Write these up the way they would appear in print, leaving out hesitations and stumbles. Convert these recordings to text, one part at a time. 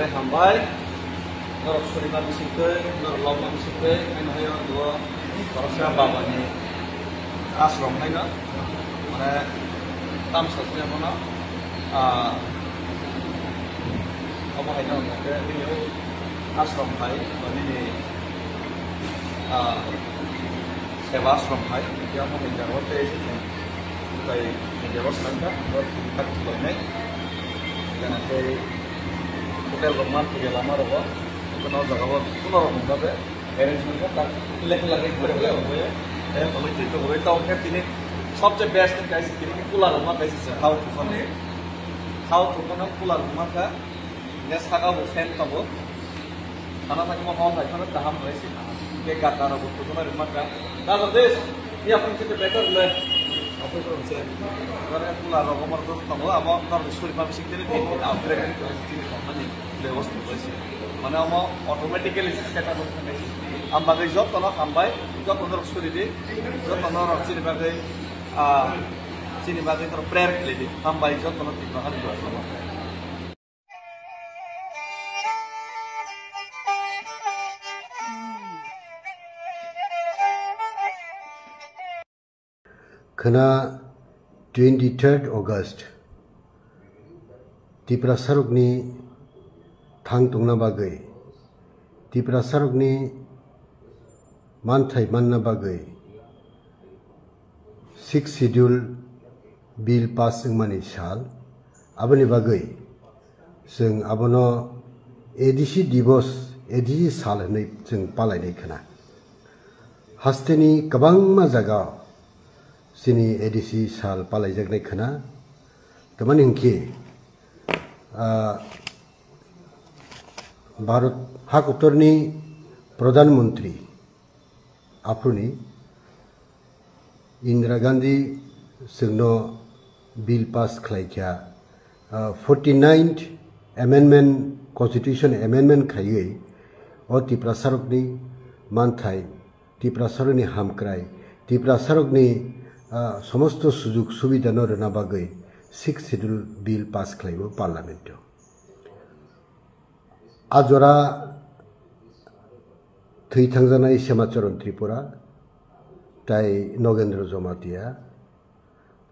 Sampai hambai, norok surima bisike, norok lama bisike, main hayo dua korosnya bapa ni asrom hai na, mana tam sasnya mana, apa hai na, ini asrom hai, ini sewa asrom hai, dia mau menjaga hotel ini, kayak menjaga selangkah, buat kita sebelumnya. Karena dari hotel rumah punya lama roba, kenal jaga buat pulau rumah be, arrangement kan lagi berapa ya? Kalau itu boleh tahu kan ini सबसे best kan kayak sih ini pulau rumah kayak sih how to kan pulau rumah kan, ya sekarang mau fan tahu, karena tadi mau hall lagi kan taham kayak sih, kayak kata roba tuh kan rumah kan, kalau des, ya pun kita better lah. Apa itu sih? Karena pulau rumah itu tahu, apa kalau surima bisik jadi di upgrade kan itu mana lewat itu sih. Mana mau automatically set up kan sih. Ambil job kalau ambil job untuk suridi, job untuk sini bagai terus prayer kali, ambil job kalau tidak ada job sama. Kena 23rd August Tripura Sarukni thang tungna bagai Tripura Sarukni manthai manna bagai 6th schedule bill pass mani sal abani bagai sing abono ADC divos ADC sal nei sing palai nei khana hasteni kabang ma jaga sini ADC sal palai jagnai khana teman hingki Bharat Hak Uttorni Pradhan Mantri Apruni Indira Gandhi singno bill pass khlaikya 49th amendment constitution amendment khaiyei o Tripura Sarukni manthai Tripura Sarukni hamkrai Tripura Sarukni সমস্ত সুযোগ সুবিধা নরনা বাগৈ 6th schedule bill pass খাইব parliament আজরা থৈ থাংজানাই শ্যামাচরণ ত্রিপুরা তাই নগেন্দ্র জমাতিয়া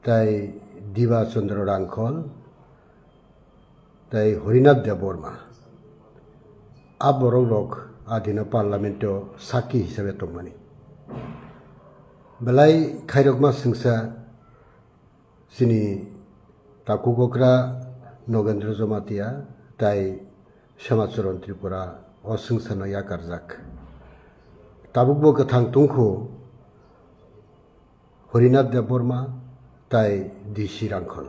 তাই দিবা চন্দ্র রাংখল তাই হরিনাথ দেববর্মা আবরক রক আদিন পার্লামেন্ট সাকি হিসাবে তংমানি Belai khairokma singsa sini takugokra Nogendra Jomatia tai Shamacharan Tripura o singsa no yakarjak tabukbo kathang tungkhu Horinath Deborma tai DC Rangkhon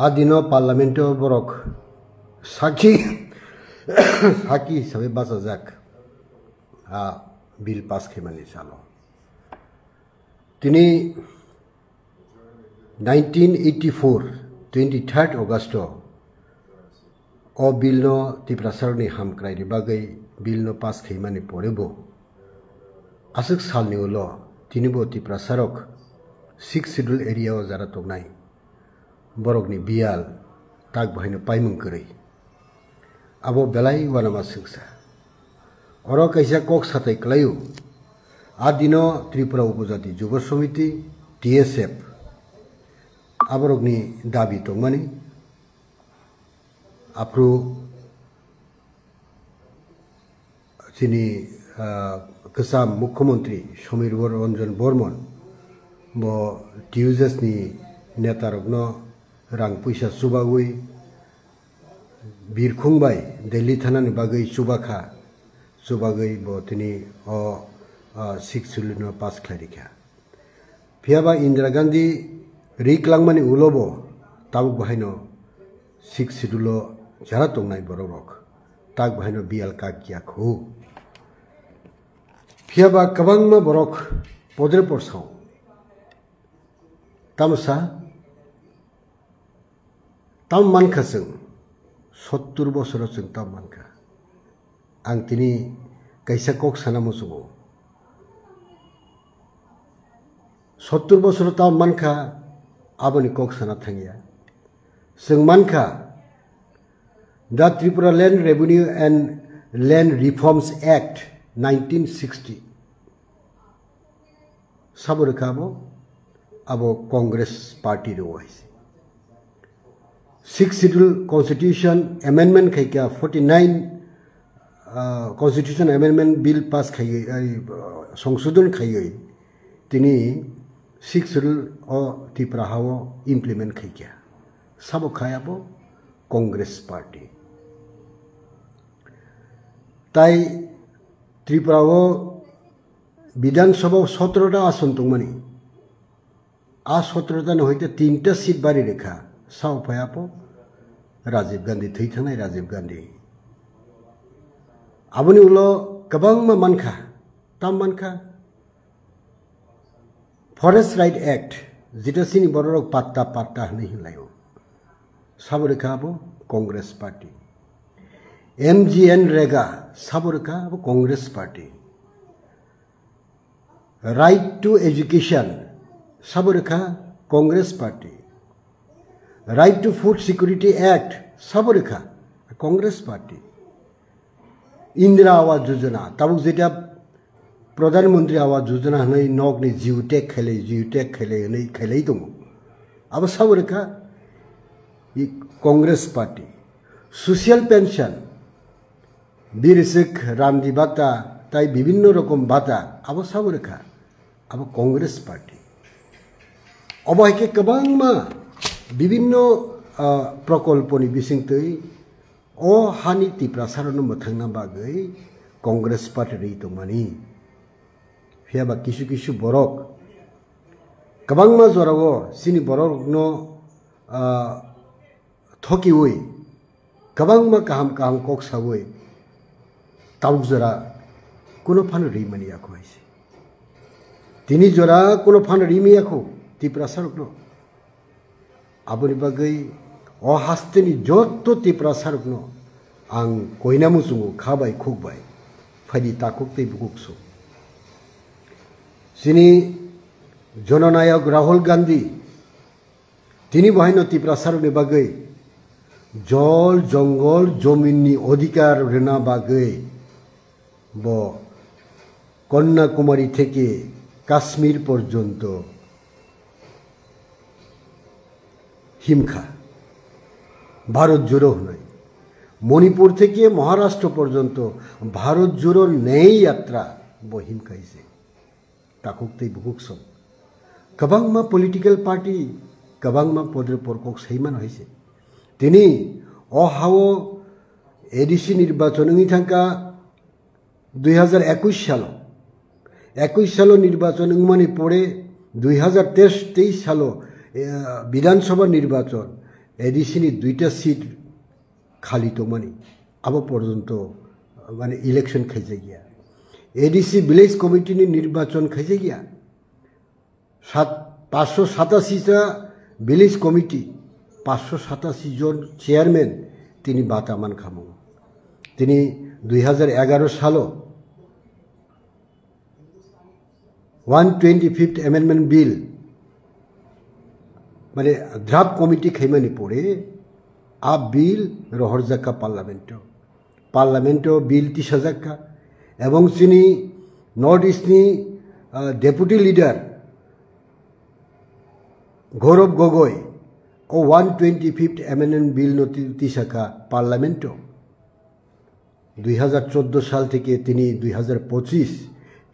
adino parlamento borok saki sabe basajak bill pass khemani chalo tini 1984 23rd August o bill no Tripura Sarukni hamkrai ri bagai bill no pass khemani porebo asuk sal ni ulo tini bo Tripura Saruk 6th schedule area o jara tongnai borok ni bial tak bhaino paimung krai abo belai wanama singsa Oro kaisa kok satai klayu adino Tripura Upajati Jubo Samiti TSF aborogni dabi tongmani apru sini kesam Mukhyamantri Samir Ranjan Bormon bo TUSS ni netarokno rang puisa subagui birkhungbai Delhi thanani bagai subakha Subagai bo tini o 6th schedule no pass klarikha. Phiaba Indira Gandhi riklangmani ulobo tabuk bahaino 6th schedule jara tongnai borok tak bahaino bial kakya khu. Phiaba kabangma borok podre porsau. Tamsa tam mankha sing 70 bosor sing tam mankha. Ang tini kaisa kok sana musugo 70 bosor ta mankha aboni kok sana thangya sing mankha The Tripura Land Revenue and Land Reforms Act 1960 sabur kabo abo Congress party ro hoise 6th Schedule Constitution Amendment khaika 49 Constitution Amendment Bill pass khai সংশোধন khai tini 6th Schedule o Tripura hawo implement khaika sabo khayabo Congress party তাই ত্রিপুরাও বিধানসভা 17টা আসন তংমানি আ 17টা নহইতে 3টা seat বাড়ি রেখা Sao ফায়াপো Rajib Gandhi থৈথানাই Rajib Gandhi আবনি উলো গোबांमा মানখা তাম মানখা forest right act যেটা সিনি বড়রক পাত্তা পাত্তা হই হিলাইও সাবরেখা আবো Congress party MGN Rega Saburka Congress Party. Right to Education Saburka Congress Party. Right to Food Security Act Saburka Congress Party. Indira Awas Yojana Tabuk Zeta Pradhan Mantri Awas Yojana Hanai Nogni Jiutek Khele Hanai Khele Tumu Aba Saburka Congress Party. Social Pension বিরিসিক রামজি ভাতা তাই বিভিন্ন রকম ভাতা আবো সাবরেখা আবো Congress party অবহাইকে গোबांमा বিভিন্ন প্রকল্পনি বিসিংতৈ ও হানি ত্রিপুরা সারন মথাংনা বাগৈ কংগ্রেস পার্টি রেই তমানি ফিয়াবা কিছু কিছু বরক গোबांमा জরাও সিনি বরকনো থকিওই গোबांमा কাহাম কাহাম কক সাবই তাউক জরা কোনো ফান রিমানি আখো আইছে তিনি জরা কোনো ফান রিমি আখো ত্রিপুরা সারকনো আবনি বাগৈ অ হাস্তেনি যত ত্রিপুরা সারকনো আং কইনামু সুঙু খাবাই খুকবাই ফাইদি তাকুকতে বুকুকসু সিনি জননায়ক রাহুল গান্ধী তিনি বহাইনো ত্রিপুরা সারকনি বাগৈ জল জঙ্গল জমিননি অধিকার রেনা বাগৈ ব কন্যাকুমারী থেকে কাশ্মীর পর্যন্ত হিমখা ভারত জুড়ো নয় মণিপুর থেকে মহারাষ্ট্র পর্যন্ত ভারত জুড়ো নেই যাত্রা ব হিমখাইছে তাকুকতেই বুকুকসম গোबांमा পলিটিক্যাল পার্টি গোबांमा পদের পরকক সেইমান হয়েছে তিনি অহাও এডিসি নির্বাচন থাকা 2021 সাল নির্বাচন মানে পরে 2023 সাল বিধানসভা নির্বাচন এডিসিনি 2টা সিট খালি তো মানে আবো পর্যন্ত মানে ইলেকশন খাইছে গিয়া এডিসি ভিলেজ কমিটিনি নির্বাচন খাইছে গিয়া 587টা ভিলেজ কমিটি 587 জন চেয়ারম্যান তিনি বাতামান খামু তিনি 2011 সাল 125th Amendment Bill মানে ড্রাফট কমিটি খাইমানি পড়ে আ বিল রহর জাকা পার্লামেন্ট বিল 30,000 এবং তিনি নর্থ ইস্টনি ডেপুটি লিডার গৌরব গগৈ ও 125th Amendment Bill নতি শাখা পার্লামেন্ট 2014 সাল থেকে তিনি 2025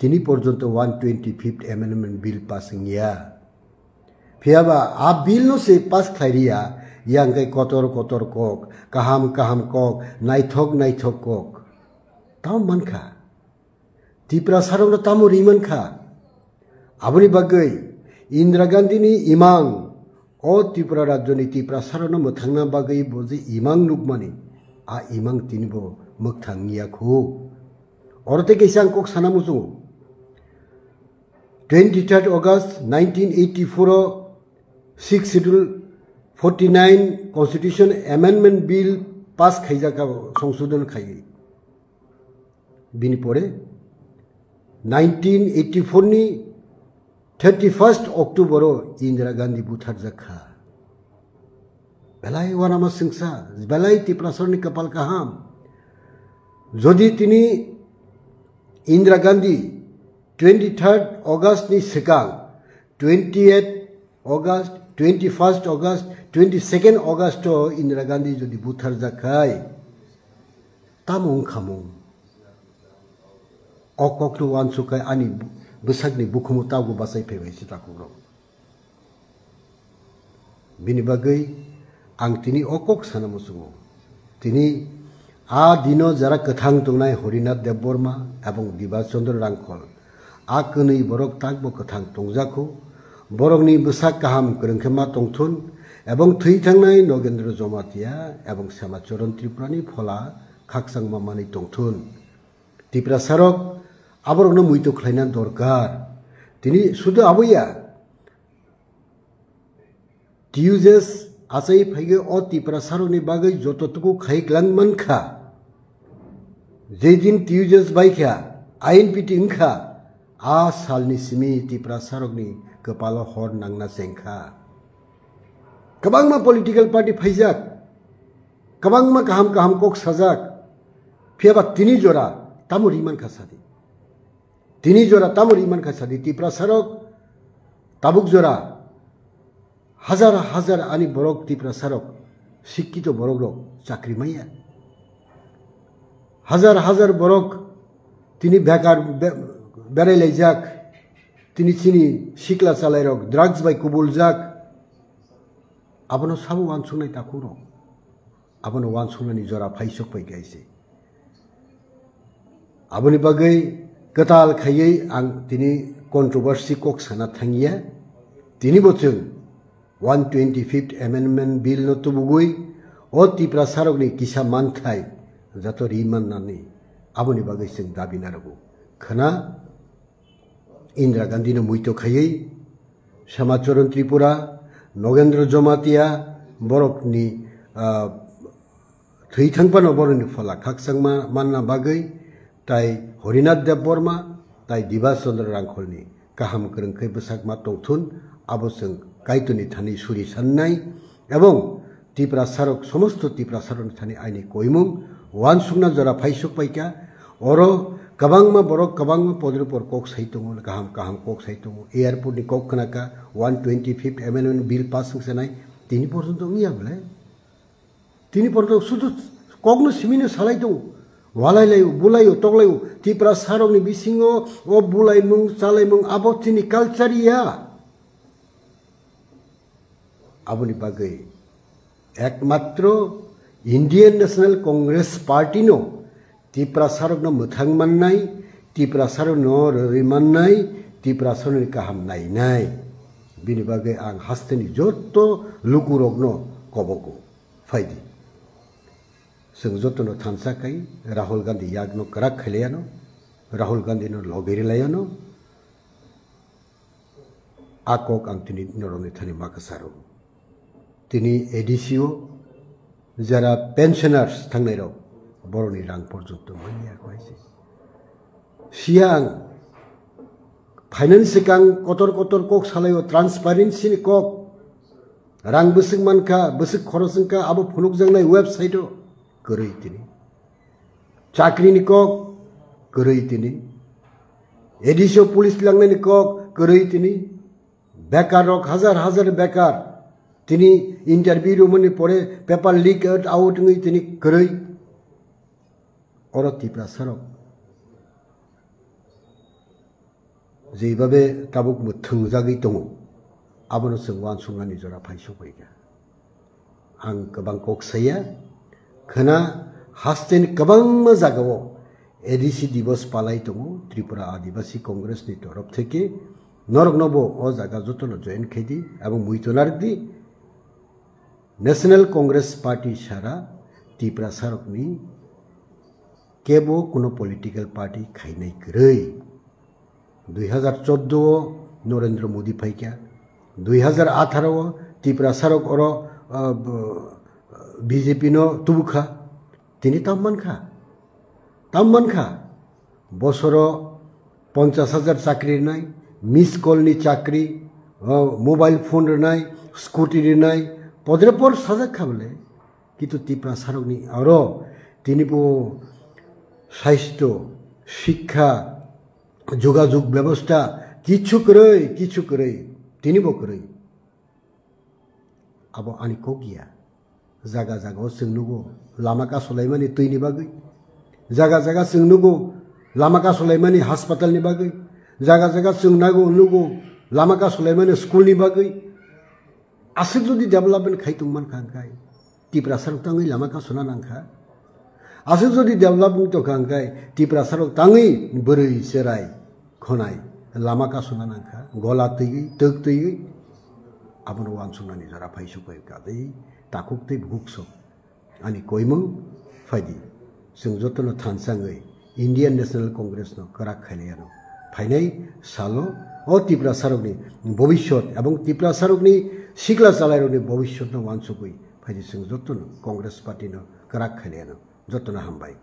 তিনি পর্যন্ত 125th Amendment Bill পাসিং ইয়া ফিয়াবা আ বিল নো সে পাস খাইরিয়া ইয়াঙ্গাই কতর কক কাহাম কক নাইথক কক তাও মানখা ত্রিপুরা সারংনো তামো রিমানখা আবনি বাগৈ ইন্দিরা গান্ধীনি ইমাং ও ত্রিপুরা রাজ্যনি ত্রিপুরা সারনো মথাংনা বাগৈ বজি ইমাং নুকমানি আ ইমাং তিনিবো মথাংনিয়াখু অরতে কেসাং কক সানামুজু 23rd August 1984 6th Schedule 49 Constitution Amendment Bill pass খাইজাকা সংশোধন খাই বিনি পরে 1984 নি 31st October Indira Gandhi বুথার জাখা belai warama singsa belai tiprasarni kapal kaham jodi tini Indira Gandhi 23rd August ni sekang 28th August 21st August 22nd August to Indira Gandhi jodi buthar jakai tamung khamung okok tu wan sukai ani besakni bukhumu tagu basai phebe sitakuro bini bagai ang tini okok sanamusungo tini a dino jara kathang tungnai Horinath Dev Burma ebong Dibas Chandra Rangkhol a kwnui borok takbo kathang tongjaku borokni besak kaham krongkhema tongthun ebong thui thangnai Nogendra Jomatia ebong Shamacharan Tripurani phola khaksangma mani tongthun Tripura sarok aborokno muito khlaina dorkar tini sudu abuya tiujes asai phaige o Tripura sarokni bagai jototuku khaiklang mankha jeidin tiujes baikha INPT ingkha a salni simi Tripura sarokni kepala hor nangna sengkha kabangma political party phaijak kabangma kaham kok sajak phiaba tini jora tamur iman khasadi tini jora tamur iman khasadi Tripura sarok tabuk jora হাজার ani borok Tripura sarok শিক্ষিত borok rok চাকরি মাইয়া হাজার borok তিনি বেকার বেড়াইলাই যাক তিনি চিনি শিকলা চালাই রক ড্রাগস বাই কুবুল যাক আপনো সাবু ওয়ানসুনাই তাকু রক আপনো ওয়ানসুনানি জরা ফাইসক পাই গাইছে আপনি বাগৈ কতাল খাইयै আং তিনি কন্ট্রোভার্সি কক সানা থাঙ্গিয়া তিনি বচং 125th Amendment Bill no tubugui o Tripura sarokni kisa manthai jato riman nani aboni bagai sing dabi narago khana Indira Gandhi no muito khayei Shamacharan Tripura Nogendra Jomatia borokni thui thangpano boroni phola khaksangma manna bagai tai Horinath Dev Burma tai Dibas Chandra Rangkholni kaham krongkhai besakma tongthun aboseng kaituni thani suri sannai ebong Tripura sarok somosto Tripura sarok thani aini koimung wan sungna jora phaisok paika oro kabangma borok kabangma podru por kok saitongo kaham kok saitongo airport ni kok kanaka 125th Amendment Bill passing senai tini porjonto ngiya bole tini porjonto sudu kokno simine salai dong walai layu bulayu toglayu Tripura sarok ni bisingo o bulai mung salai mung abotini culture ya aboni bagai ekmatro Indian National Congress Party no Tripura sarok no muthang mannai Tripura sarok no rimannai Tripura sarok ni kaham nai bini bagai ang hasteni jotto lukurok no koboko faidi sing jotto no thansa kai Rahul Gandhi yagno karak khaliano Rahul Gandhi no logeri layano akok ang tini noroni thani makasaro tini ADCO jara pensioners thangnai rok boroni rang porjonto mania koise siang finance kang kotor kok salayo transparency ni kok rang besik manka besik khorosingka abo phunuk jangnai website o koroi tini chakri ni kok koroi tini ADCO police langnai ni kok koroi tini bekar rok হাজার bekar tini interview rumani pore paper leak out ngi tini koroi oro Tripura sarok jeibabe tabuk mu thungjagui tongo abono sungwan sungani jora phaisok baiga ang kabang kok saya khana hasten kabang ma jagao ADC divos palai tongo Tripura Adivasi Congress ni torof theke norok nobo o jaga jotono join khedi ebong muitonardi National Congress Party Shara Tripura sarok ni kebo kuno political party khainai krei 2014 Narendra Modi phaikya 2018 Tripura sarok oro BJP no tubukha tini tamman kha bosoro 50,000 chakri nai miss call ni chakri mobile phone nai scooty nai পদের পর সাজা খাবলে কিন্তু ত্রিপুরা সারকনি আরো তিনিবো স্বাস্থ্য শিক্ষা যোগাযোগ ব্যবস্থা কিছু করে তিনিবো করে আবো আনি কগিয়া জায়গা জায়গাও सोंनुगो लामा कासलायमानि तैनि बागै जागा जागा सोंनुगो लामा कासलायमानि हास्पातालनि बागै जागा जागा सोंनुगो लामा कासलायमानि स्कुलनि बागै आसुक जुदि डेभेलपमेन्ट खायतुंमान खांखाय ত্রিপুরা सारक ताङै लामा कासना नांखा आसुक जुदि डेभेलपमेन्ट तो खांखाय ত্রিপুরা सारक ताङै बोरै सेराय खनाय लामा कासना नांखा गला तैगै तोक तैगै आबनो वानसुंनानि जरा फायसुकै गादै ताकुक्तै भुकसो आनी कोइमं फायदि जों जतनो थानसाङै इन्डियान नेशनल कंग्रेस नो करा खायनायानो फायनाय सालो ओ ত্রিপুরা सारकनि भबिष्यत एवं ত্রিপুরা सारकनि सिक्ला चालायरनि भबिष्यत नो वानसुकै फायदि जों जतनो कंग्रेस पार्टी नो करा खायनायानो जतनो हामबाय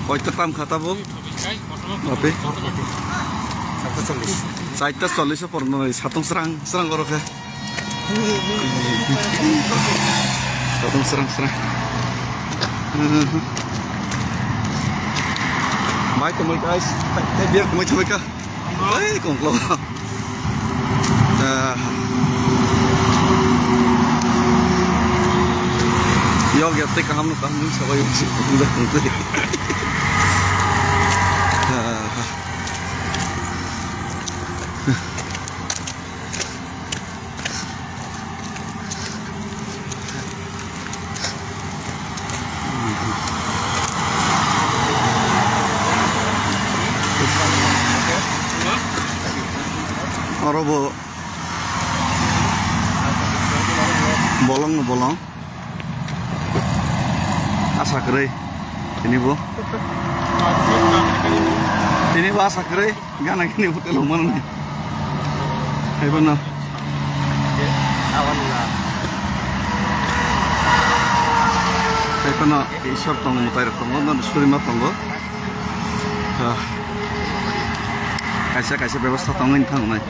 কয়টা টাইম খাটাবো বাপে 4:40 পর্যন্ত সাতং স্রাং স্রাং করকে সাতং স্রাং স্রাং mai tụi mình guys tay biết của mình thôi cơ ấy cùng lâu yo get take ham no kam sa bayo si Orobo bolong no bolong asa kere ini bu asa kere gana gini hotel mana nih ayo benar ayo benar isap tonggo mutai tonggo dan surima tonggo kaisa व्यवस्था tongin thang nai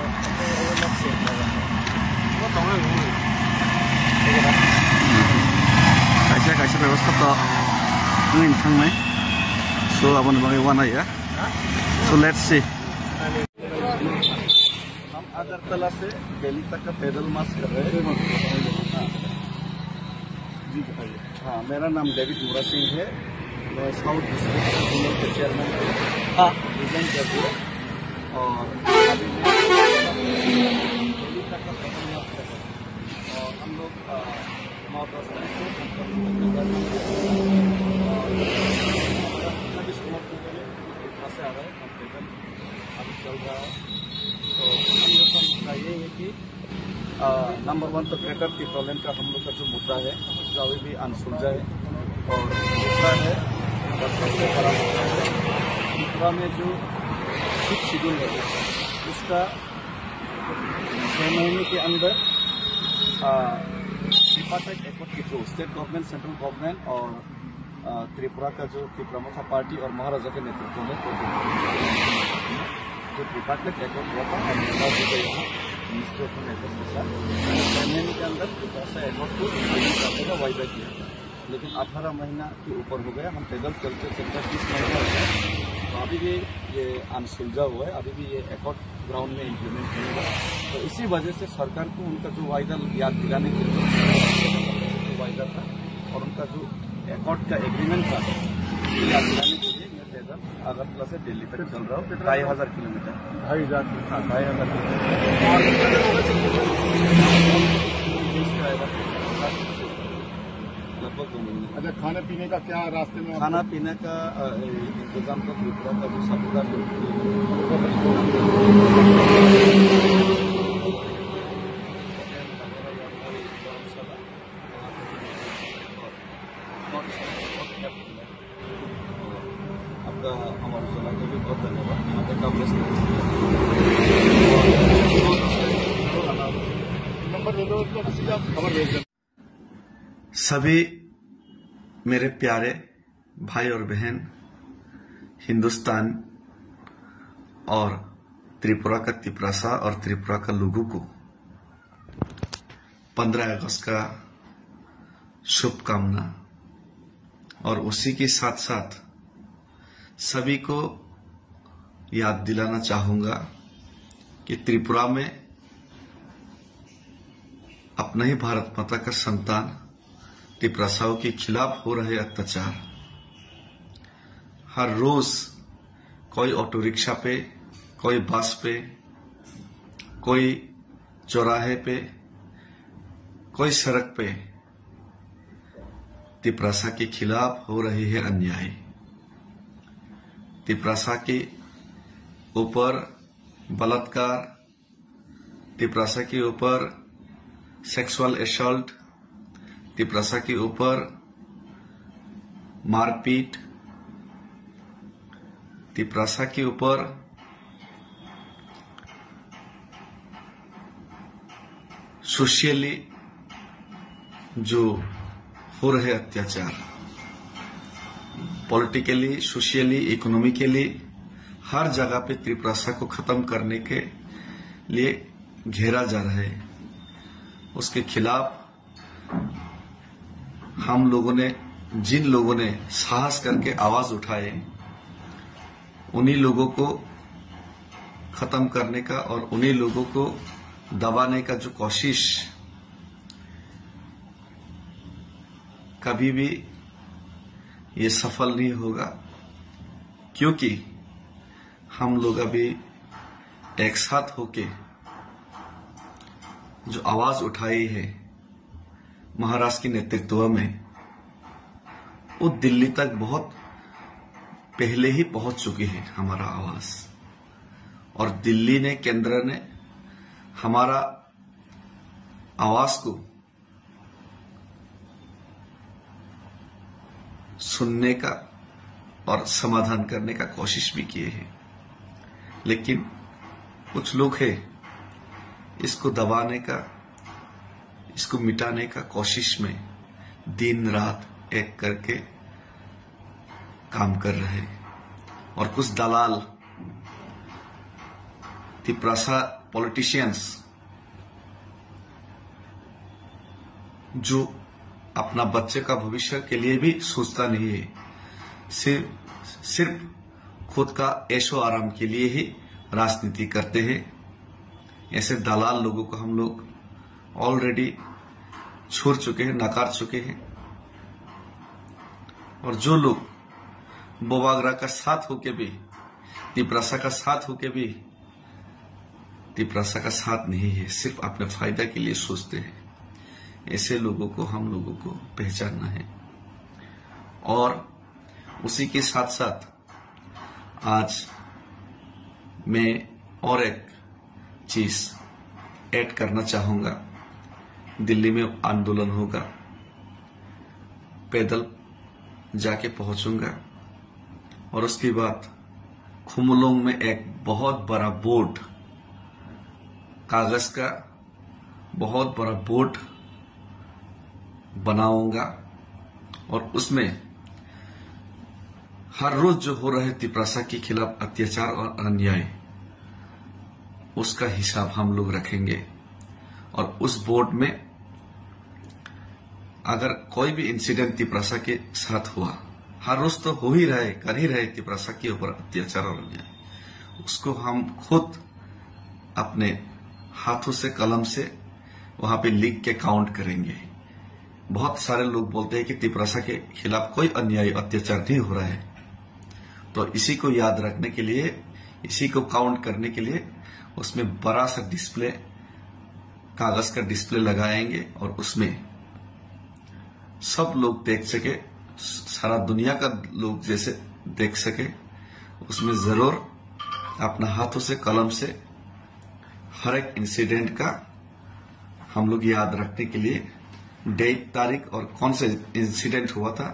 kaisa व्यवस्था तो tongin thang nai so abon bagai wana ya so let's see हम अगरतला से दिल्ली तक का पैदल मार्च कर रहे हैं जी बताइए हाँ मेरा नाम डेविड मुरा सिंह है मैं साउथ डिस्ट्रिक्ट के चेयरमैन हाँ रिजाइन कर दिया और दिल्ली तक का पैदल मार्च कर रहे हैं और हम लोग 9-10 तारीख को से आ रहे हैं हम पैदल अभी चल रहा है तो हम लोग का मुद्दा ये है कि नंबर 1 तो ग्रेटर टिप्रोलैंड का हम लोग का जो मुद्दा है जो अभी भी अनसुलझा है और दूसरा है सबसे बड़ा मुद्दा है त्रिपुरा में जो सिक्स शेड्यूल है उसका 6 महीने के अंदर ट्रिपार्टाइट एक्ट के through state government central government और त्रिपुरा का जो प्रमुखा पार्टी और महाराजा के नेतृत्व में जो ट्रिपार्टाइट एक्ट हुआ था मिनिस्ट्री ऑफ अफेयर्स के साथ महीने के अंदर ऐसा एक्ट को का वायदा किया लेकिन 18 महीना के ऊपर हो गया हम पैदल चलते 30 महीना हो गया तो अभी भी ये अनसुलझा हुआ है अभी भी ये एक्ट ग्राउंड में इम्प्लीमेंट नहीं हुआ तो इसी वजह से सरकार को उनका जो वायदा याद दिलाने के लिए वायदा था और उनका जो एक्ट का एग्रीमेंट था याद दिलाने के लिए मैं पैदल अगरतला से दिल्ली तक चल रहा हूँ 2500 किलोमीटर 2500 लगभग 2 महीने। अच्छा खाने पीने का क्या रास्ते में खाना पीने का इंतजाम तो त्रिपुरा का जो सापुतारा आपका हमारे जिला को भी बहुत धन्यवाद यहाँ पे नंबर ले लो मतलब सीधा खबर भेज दें। सभी मेरे प्यारे भाई और बहन, हिंदुस्तान और त्रिपुरा का तिपरासा और त्रिपुरा का लोगों को 15 अगस्त का शुभकामना। और उसी के साथ साथ सभी को याद दिलाना चाहूंगा कि त्रिपुरा में अपना ही भारत माता का संतान तिपरासाओं के खिलाफ हो रहे अत्याचार, हर रोज कोई ऑटो रिक्शा पे, कोई बस पे, कोई चौराहे पे, कोई सड़क पे तिपरासा के खिलाफ हो रही है अन्याय। तिपरासा के ऊपर बलात्कार, तिपरासा के ऊपर सेक्सुअल असॉल्ट, तिपरासा के ऊपर मारपीट, तिपरासा के ऊपर सोशली जो हो रहे अत्याचार, पॉलिटिकली, सोशली, इकोनॉमिकली हर जगह पे तिपरासा को खत्म करने के लिए घेरा जा रहा है। उसके खिलाफ हम लोगों ने, जिन लोगों ने साहस करके आवाज उठाए, उन्हीं लोगों को खत्म करने का और उन्हीं लोगों को दबाने का जो कोशिश कभी भी ये सफल नहीं होगा, क्योंकि हम लोग अभी एक साथ होके जो आवाज उठाई है महाराष्ट्र के नेतृत्व में, वो दिल्ली तक बहुत पहले ही पहुंच चुकी है हमारा आवाज। और दिल्ली ने, केंद्र ने हमारा आवाज को सुनने का और समाधान करने का कोशिश भी किए हैं, लेकिन कुछ लोग हैं इसको दबाने का, इसको मिटाने का कोशिश में दिन रात एक करके काम कर रहे हैं। और कुछ दलाल, तिपरासा पॉलिटिशियंस जो अपना बच्चे का भविष्य के लिए भी सोचता नहीं है, सिर्फ खुद का ऐशो आराम के लिए ही राजनीति करते हैं। ऐसे दलाल लोगों को हम लोग ऑलरेडी छोड़ चुके हैं, नकार चुके हैं। और जो लोग बोबागरा का साथ होके भी, तिपरासा का साथ होके भी तिपरासा का साथ नहीं है, सिर्फ अपने फायदा के लिए सोचते हैं, ऐसे लोगों को हम लोगों को पहचानना है। और उसी के साथ साथ आज मैं और एक चीज ऐड करना चाहूंगा। दिल्ली में आंदोलन होगा, पैदल जाके पहुंचूंगा और उसके बाद खुमलोंग में एक बहुत बड़ा बोर्ड, कागज का बहुत बड़ा बोर्ड बनाऊंगा और उसमें हर रोज जो हो रहे तिपरासा के खिलाफ अत्याचार और अन्याय, उसका हिसाब हम लोग रखेंगे। और उस बोर्ड में अगर कोई भी इंसिडेंट तिपरासा के साथ हुआ, हर रोज तो हो ही रहे, कर ही रहे तिपरासा के ऊपर अत्याचार और अन्याय, उसको हम खुद अपने हाथों से, कलम से वहां पे लिख के काउंट करेंगे। बहुत सारे लोग बोलते हैं कि तिपरासा के खिलाफ कोई अन्याय, अत्याचार नहीं हो रहा है, तो इसी को याद रखने के लिए, इसी को काउंट करने के लिए उसमें बड़ा सा डिस्प्ले, कागज का डिस्प्ले लगाएंगे और उसमें सब लोग देख सके, सारा दुनिया का लोग जैसे देख सके, उसमें जरूर अपना हाथों से, कलम से हर एक इंसिडेंट का हम लोग याद रखने के लिए डेट, तारीख और कौन सा इंसिडेंट हुआ था,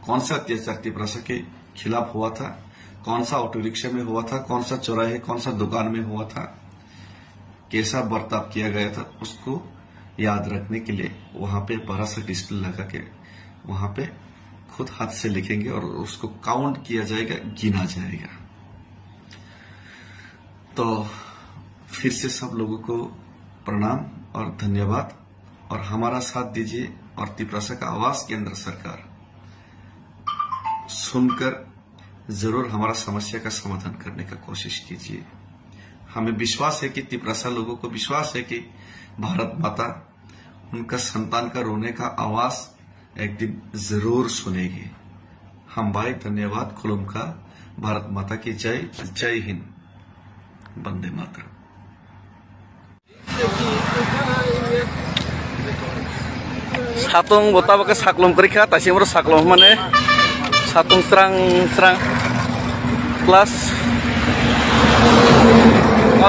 कौन सा अत्याचार तिपरासा के खिलाफ हुआ था, कौन सा ऑटो रिक्शा में हुआ था, कौन सा चौराहे, कौन सा दुकान में हुआ था, कैसा बर्ताव किया गया था, उसको याद रखने के लिए वहां पे बड़ा सा डिस्प्ले लगा के वहां पे खुद हाथ से लिखेंगे और उसको काउंट किया जाएगा, गिना जाएगा। तो फिर से सब लोगों को प्रणाम और धन्यवाद, और हमारा साथ दीजिए और तिप्रासा का आवाज केंद्र सरकार सुनकर जरूर हमारा समस्या का समाधान करने का कोशिश कीजिए। हमें विश्वास है कि तिप्रासा लोगों को विश्वास है कि भारत माता उनका संतान का रोने का आवाज एक दिन जरूर सुनेगी। हम भाई धन्यवाद, खुलुम का, भारत माता की जय, जय Hind, Vande Mataram. सातुं बताबा साklom kerika tasimur saklom mane satung serang kelas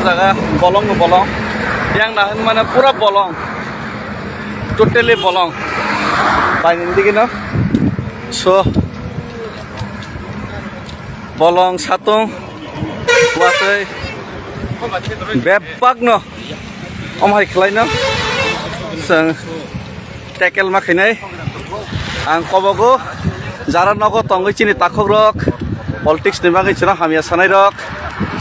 jaga bolong yang nahan mana pura bolong totally bolong painin digi no so bolong satung watoi bebak no omhai khlai no sang tackle makinai ang kobogo jara nogo tongo chini takhok rok politics ni bagai chira hamia sanai rok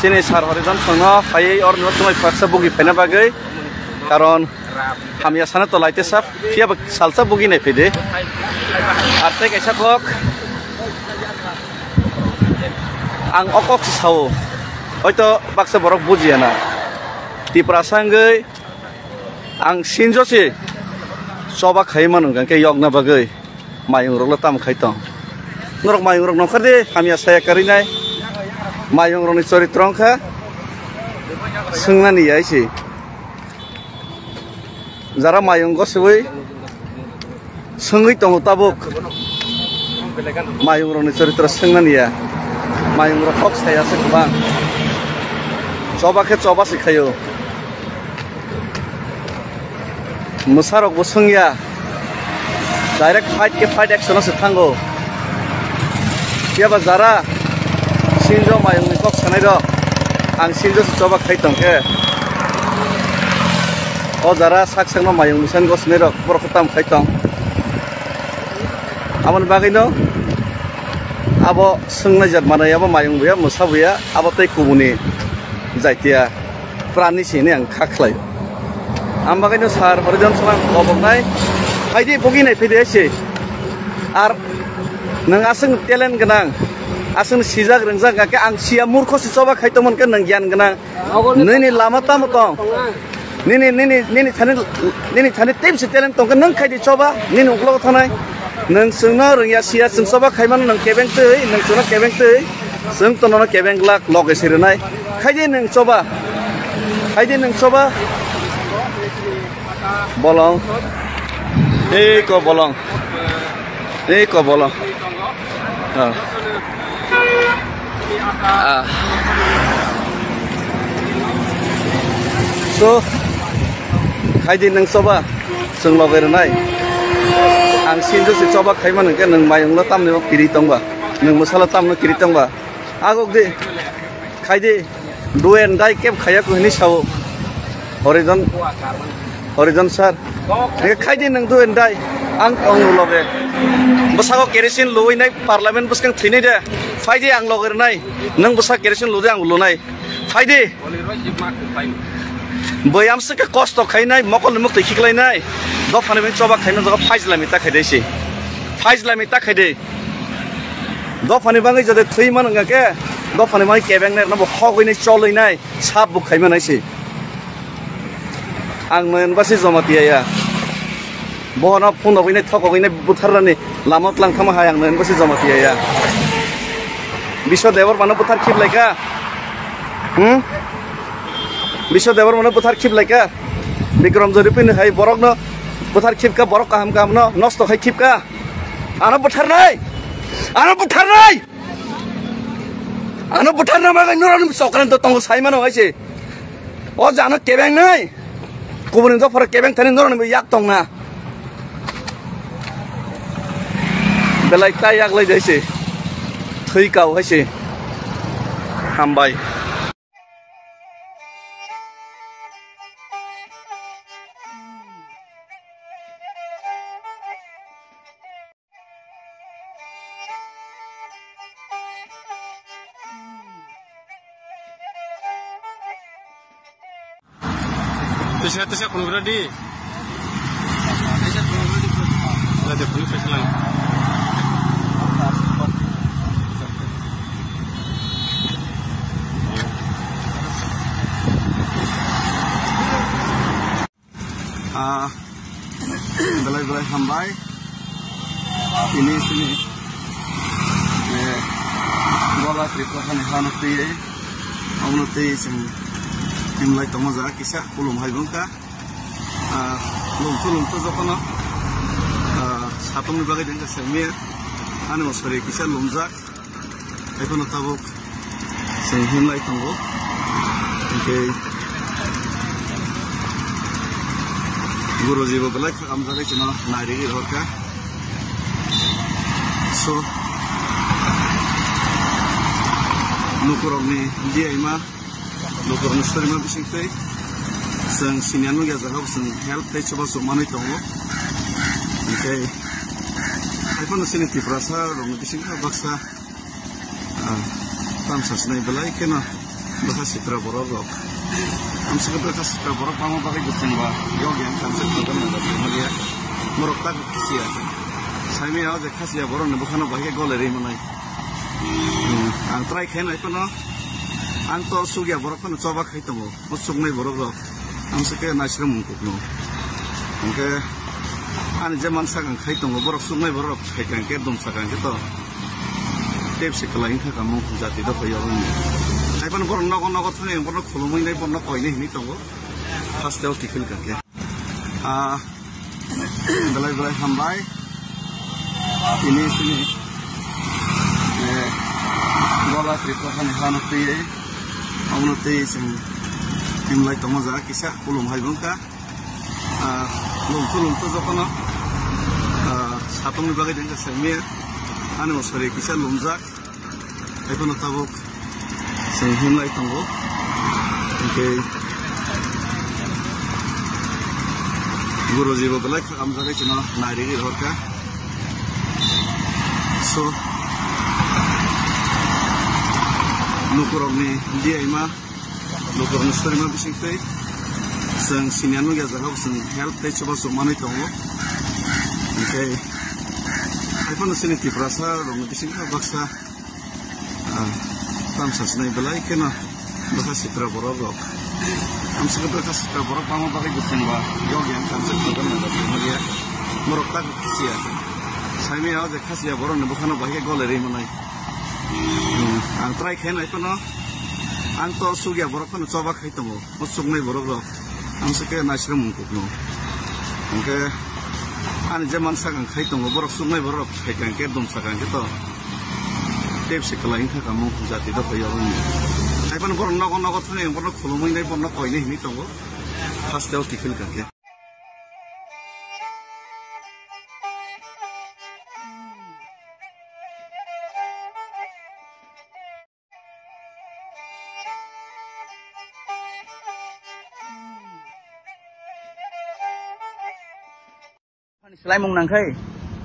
chini sar horijon songo phai or no tumai paksa bugi phena bagai karon hamia sana to laite sap fia salsa bugi nai phide arte kaisa kok ang okok sao hoito baksa borok bujiana tiprasa ngai ang sinjosi soba khaiman gan ke yogna bagai mayung rok tam khaitong norok mayung rok nokhade hamia saya karinai mayung rok ni choritrong kha sungnani aisi jara mayung go sui sungui tong tabuk mayung rok ni choritra sungnani ya mayung rok kok saya sekbang soba khe soba sikhayo musarok busungya direct fight action se thango kiaba jara sinjo mayung ni kok sanai ro ang sinjo choba khaitong ke o jara saksang no mayung ni san go sanai ro bor khatam khaitong amon bagai no abo sungna jat manai abo mayung buya musa buya abo tai kubuni jaitia prani sini ang khakhlai ambagai no sar horijon salam koboknai haidi bogi nai phide ase ar nang asung talent ganang asung sijak rengjak ga ke ang sia murkho si choba khaitomon ke nang gyan ganang nini lama tamotong nini thani tim si talent tong ke nang khaidi choba nini uklo thanai nang sungna rengya sia sung choba khaiman nang kebeng tei nang suna kebeng tei sung tono kebeng lak log esirenai khaidi nang choba bolong ko bolong so khaidi nang soba sung loger nai ang sinjo si soba khaiman ke nang mayung la tam ne kiri tongba nang masala tam ne kiri tongba agok de khaidi duen dai kep khaya ko ni sao horizon sar khaidi nang duen dai ang ong loge basago kerosin luwi nai parliament buskang thini de faide ang loger nai nang busa kerosin lude ang lunai faide boyam se ka kosto khainai mokol muk khiklai nai do phane ben choba khaina jaga faizla mita khaidesi faizla mita khaide do phane bangai jade thui man nga ke do phane mai kebeng ner na bo hogoi nai choloi nai sap bu khaima nai si ang men basi jomati ya bohona phone obine thokogine butharani lamot lang thama hayang men basi jomati ya bisho devar mano buthar khip laika bisho devar mano buthar khip laika bikram joripin hai borok no buthar khip ka borok kaham no nosto khai khip ka ana buthar nai ma ga nuran sokran to tong sai mano haise o jano kebeng nai kubunin to for kebeng thani nuran yak tong na belai ta yak lai jaise thui kau haise hambai Tesya kuno beradi. Ada kuno faisalah lagi. Belai hambai ini sini bola triple hanati amnuti sing timlai tomaza kisah kulum haibungka lum tu jokono satung ni bagai dengan semir ane masori kisah lumzak ekono tabuk sing himlai tonggo okay guru jiwa belak amzalai cina nari roka so nukurong ni dia ima nukurong story ma bising tei sang sinianu ya zahab sang help tei coba so manai tongo okay iPhone sini tiprasa rong bising ka baksa tamsa snai belai kena bahasa sitra borok am sekedar kas borok pamo pakai gusin ba yogi yang konsep program ada kemudian meroktak sia saya mau je kasih borok ne bukan bahaya goleri manai ang try khen ai kono ang to sugya borok kono coba khai tongo musuk nai borok ro am seke nasre mungkuk no angke an je mansa kang khai tongo borok sungai borok khai kang ke dum sakang ke to tep se kalain kha kamung jati do hoyo ni ai kono borok nogo thane borok khulumai nai borok koi nei ni tongo first day tikil kang ke belai hambai ini sini bola triple hanati amnuti sing timlai tomaza kisah kulum haibungka lum tu jokono satung ni bagai dengan semir ane masori kisah lumzak ekono tabuk sing himlai tonggo okay guru jiwa belak amzalai cina nari roka so nukurong ni dia ima nukurong story ma bising tei sang sinianu ya zahab sang help tei coba so manai tongo okay iPhone sini tiprasa rong bising ka baksa tamsa snai belai kena bahasa sitra borok am sekedar kas sitra borok pamo pakai gusin ba yogi yang konsep program ada kemudian meroktak sia saya mau je kasih borok ne bukan bahaya goleri manai ang try khen ai kono ang to sugya borok kono coba khai tongo musuk nai borok ro am seke nasre mungkuk no angke an je mansa kang khai tongo borok sungai borok khai kang ke dum sakang ke to tep se kalain kha kamung jati do hoyo ni ai kono borok nogo thane borok khulumai nai borok koi nei ni tongo first day tikil kang ke Selai mung nangkai,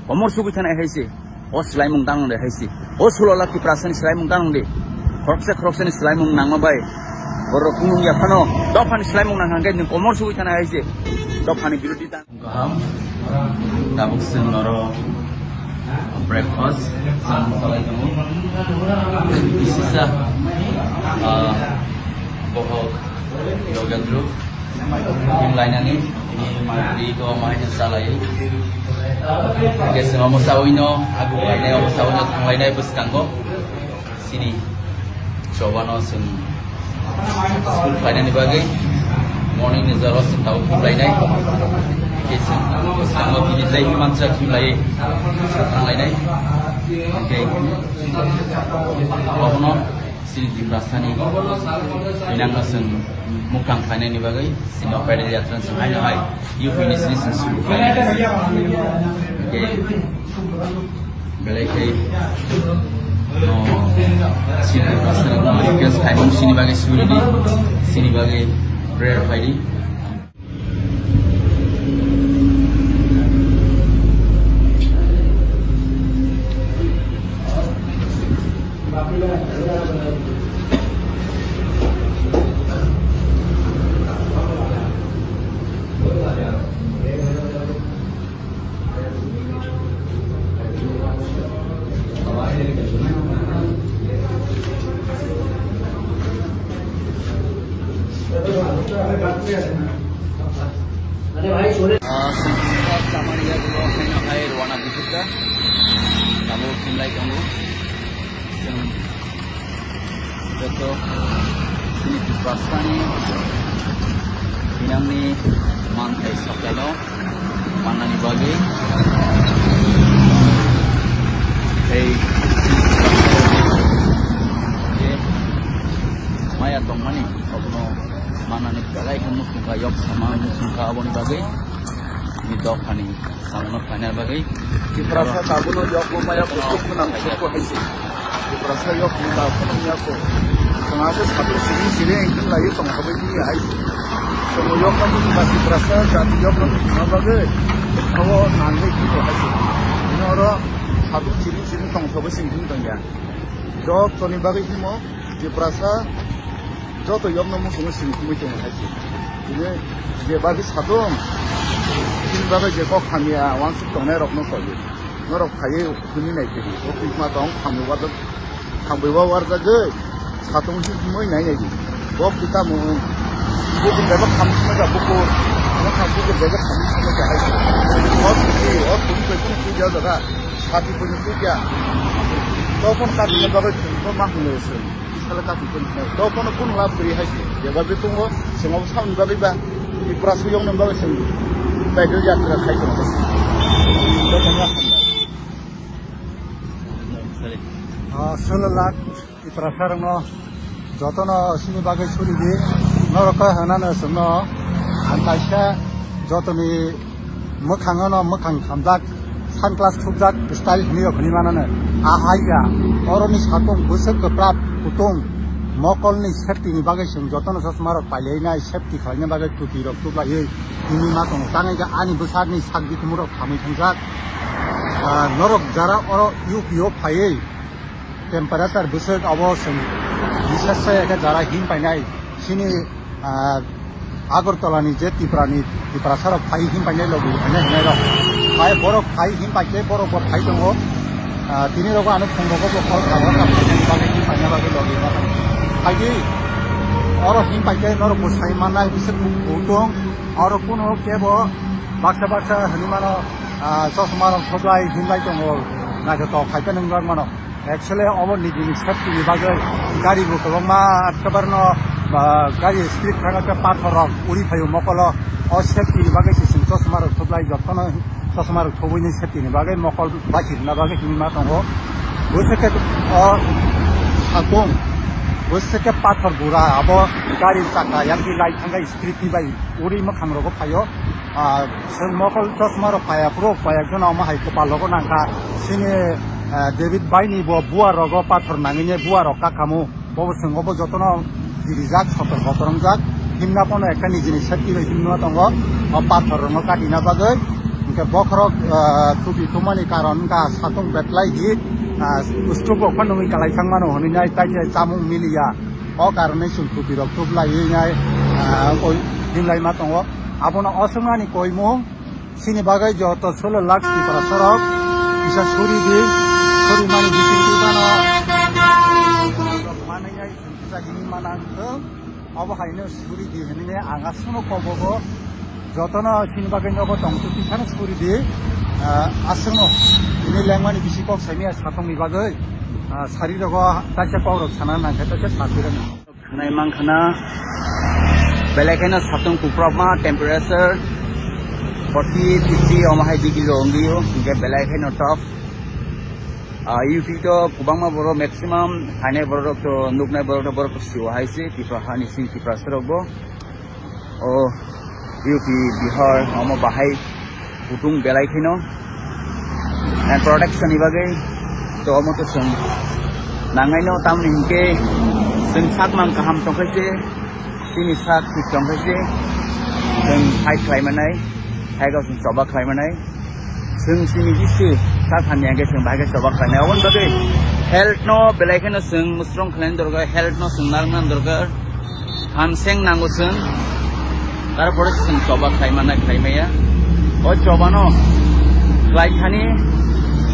komor suku tanah haisi, oh selai mung tang deh haisi, oh sulola ki prasan selai mung tang deh, krokse ni selai mung nang mabai, borok mung ya kano, dopan selai mung nang nangkai ni komor suku tanah haisi, dopan biru di tan. Kaham, tabuk senoro breakfast, sang selai kamu, sisa bohok yoga group, yang lainnya ni. Mari ko mahal salay. Kasi mo sawino, ako ay na mo sawino tangay na ibuskan ko. Sini, Shobano sin school final ni bagay. Morning ni zero sin tawag kulay na. Kasi ang mabilisay human sa kulay tangay na. Okay. Ako no. Sini di Prasani inang nasun mukang final ni bagay sino pwede yatran sa hai you finish this in school final okay belai kay no sini Prasani no guys kayo sini bagay sini bagay prayer Friday to sini di pasani binangni mantai sakalo manani bagi hey maya tong mani obno manani kalai kamu suka yok sama musuka aboni bagi ni dokani sama final bagi di prasa tabuno yok maya kusuk menang ko haisi di prasa yok muda kono yako sengaja satu sini yang lagi tong ko bagi haisi semua yok kamu suka di prasa jadi yok kamu bagi kawo nanti gitu haisi ini orang satu sini tong ko bagi sini tong ya jok toni bagi himo di prasa 저도 옆넘은 공을 신고 있던 하지. 이제 바비 사동 인바가 이제 꼭 하미야 왕숙 동네로 없는 거지. 너로 가게 군인 애들이 오피마 동 강부와도 강부와 와르다그 사동시 뭐 있냐 얘기. 뭐 기타 뭐 이거 내가 감수가 보고 내가 감수가 내가 감수가 하지. 어떻게 그 여자가 사비 분이 쓰기야. 또본까지 내가 그 막내였어. kalau kaki pun, kalau kono pun lap beri hasil. Ya babi tunggu, semua sama babi bah. Di prasu yang nembak sendiri. Baik dia jatuh kai kono hasil. Kalau kono lap. Selelak di prasarang no, jotono sini bagai suri di, norok hanan semua, antasya jotoni mukhangono mukhang kamdak, sunglass tubdak, style ni okni mana ne, ahaya, orang ni satu busuk keprap. Kutung mokol ni safety ni bagai sing jotono sosmarok palei na safety khalnya bagai tuti rok tu bagai ini matong tangai ga ani besar ni sagdi tumurok kami thangjak norok jara oro UPO phai temperature busuk abo sing bisasa ga jara him painai sini agartala ni je tiprasarok phai him painai logi ane hene rok phai borok phai him paike borok phai dongo tini rogo anu phungrogo bokol kawar bagai him paina bagai logi haji oro him paike noro busai manai bisek utong oro kuno kebo baksa hanimano sosmaro soblai himlai tongo na joto khaipe nungbak mano actually obo nijini safety ni bagai gari bo kobangma atkabarno gari street thanga ke pathorok uri phayo mokolo o safety ni bagai sing sosmaro soblai jotono sosmaro thobuni safety ni bagai mokol bakir na bagai himma tongo buseke sakong buseke pathor gura abo gari taka yangdi light thanga street ni bai uri mokhang rogo phayo sing mokol sosmaro phaya pro phaya jona ma hai ko palogo nangka sini David Baini bo buar rogo pathor nangine buar roka kamu bo sing obo jotono dirijak sotor botoromjak himna pono ekani jini safety bai himna tongo o pathor no kadina bagai ke bokrok tubi tumani karon ka satung betlai hi ustubo khonungi kalai sangmano honinai taije chamung milia o karone sing tubi rok tublai nai oi himlai ma tongo abono osmani koimung sini bagai joto 16 lakh ki prasarok bisa suri di suri mani disinti bano manai bisa gini manang abo haine suri di hene anga suno kobogo jotono sini bagai nobo tong tuti kan suri di asmo ini lengmani bisikok semia satong ni bagai sari rogo tasya pawrok sanan na kheta che sapiran nai mangkhana belakena satong kuprama temperature 40-50 omahai degree ondio ge belakena top UV to kubangma boro maximum hane boro to nuknai boro to siwa haise tipra hani sing tipra serobo o UV bihar omo bahai putung belakena and protection ibagai to omo to sing nangai no tam hingke sing sak mang kaham tongkaise sini sak tik tongkaise sing hai klaimanai hai ga sing soba klaimanai sing sini gisu sak hanya ge sing bagai soba klaimanai on bagai health no belakena sing musrong khlain dorga health no sing narnan dorga han seng nango sing tarpore sing soba klaimanai o chobano klai khani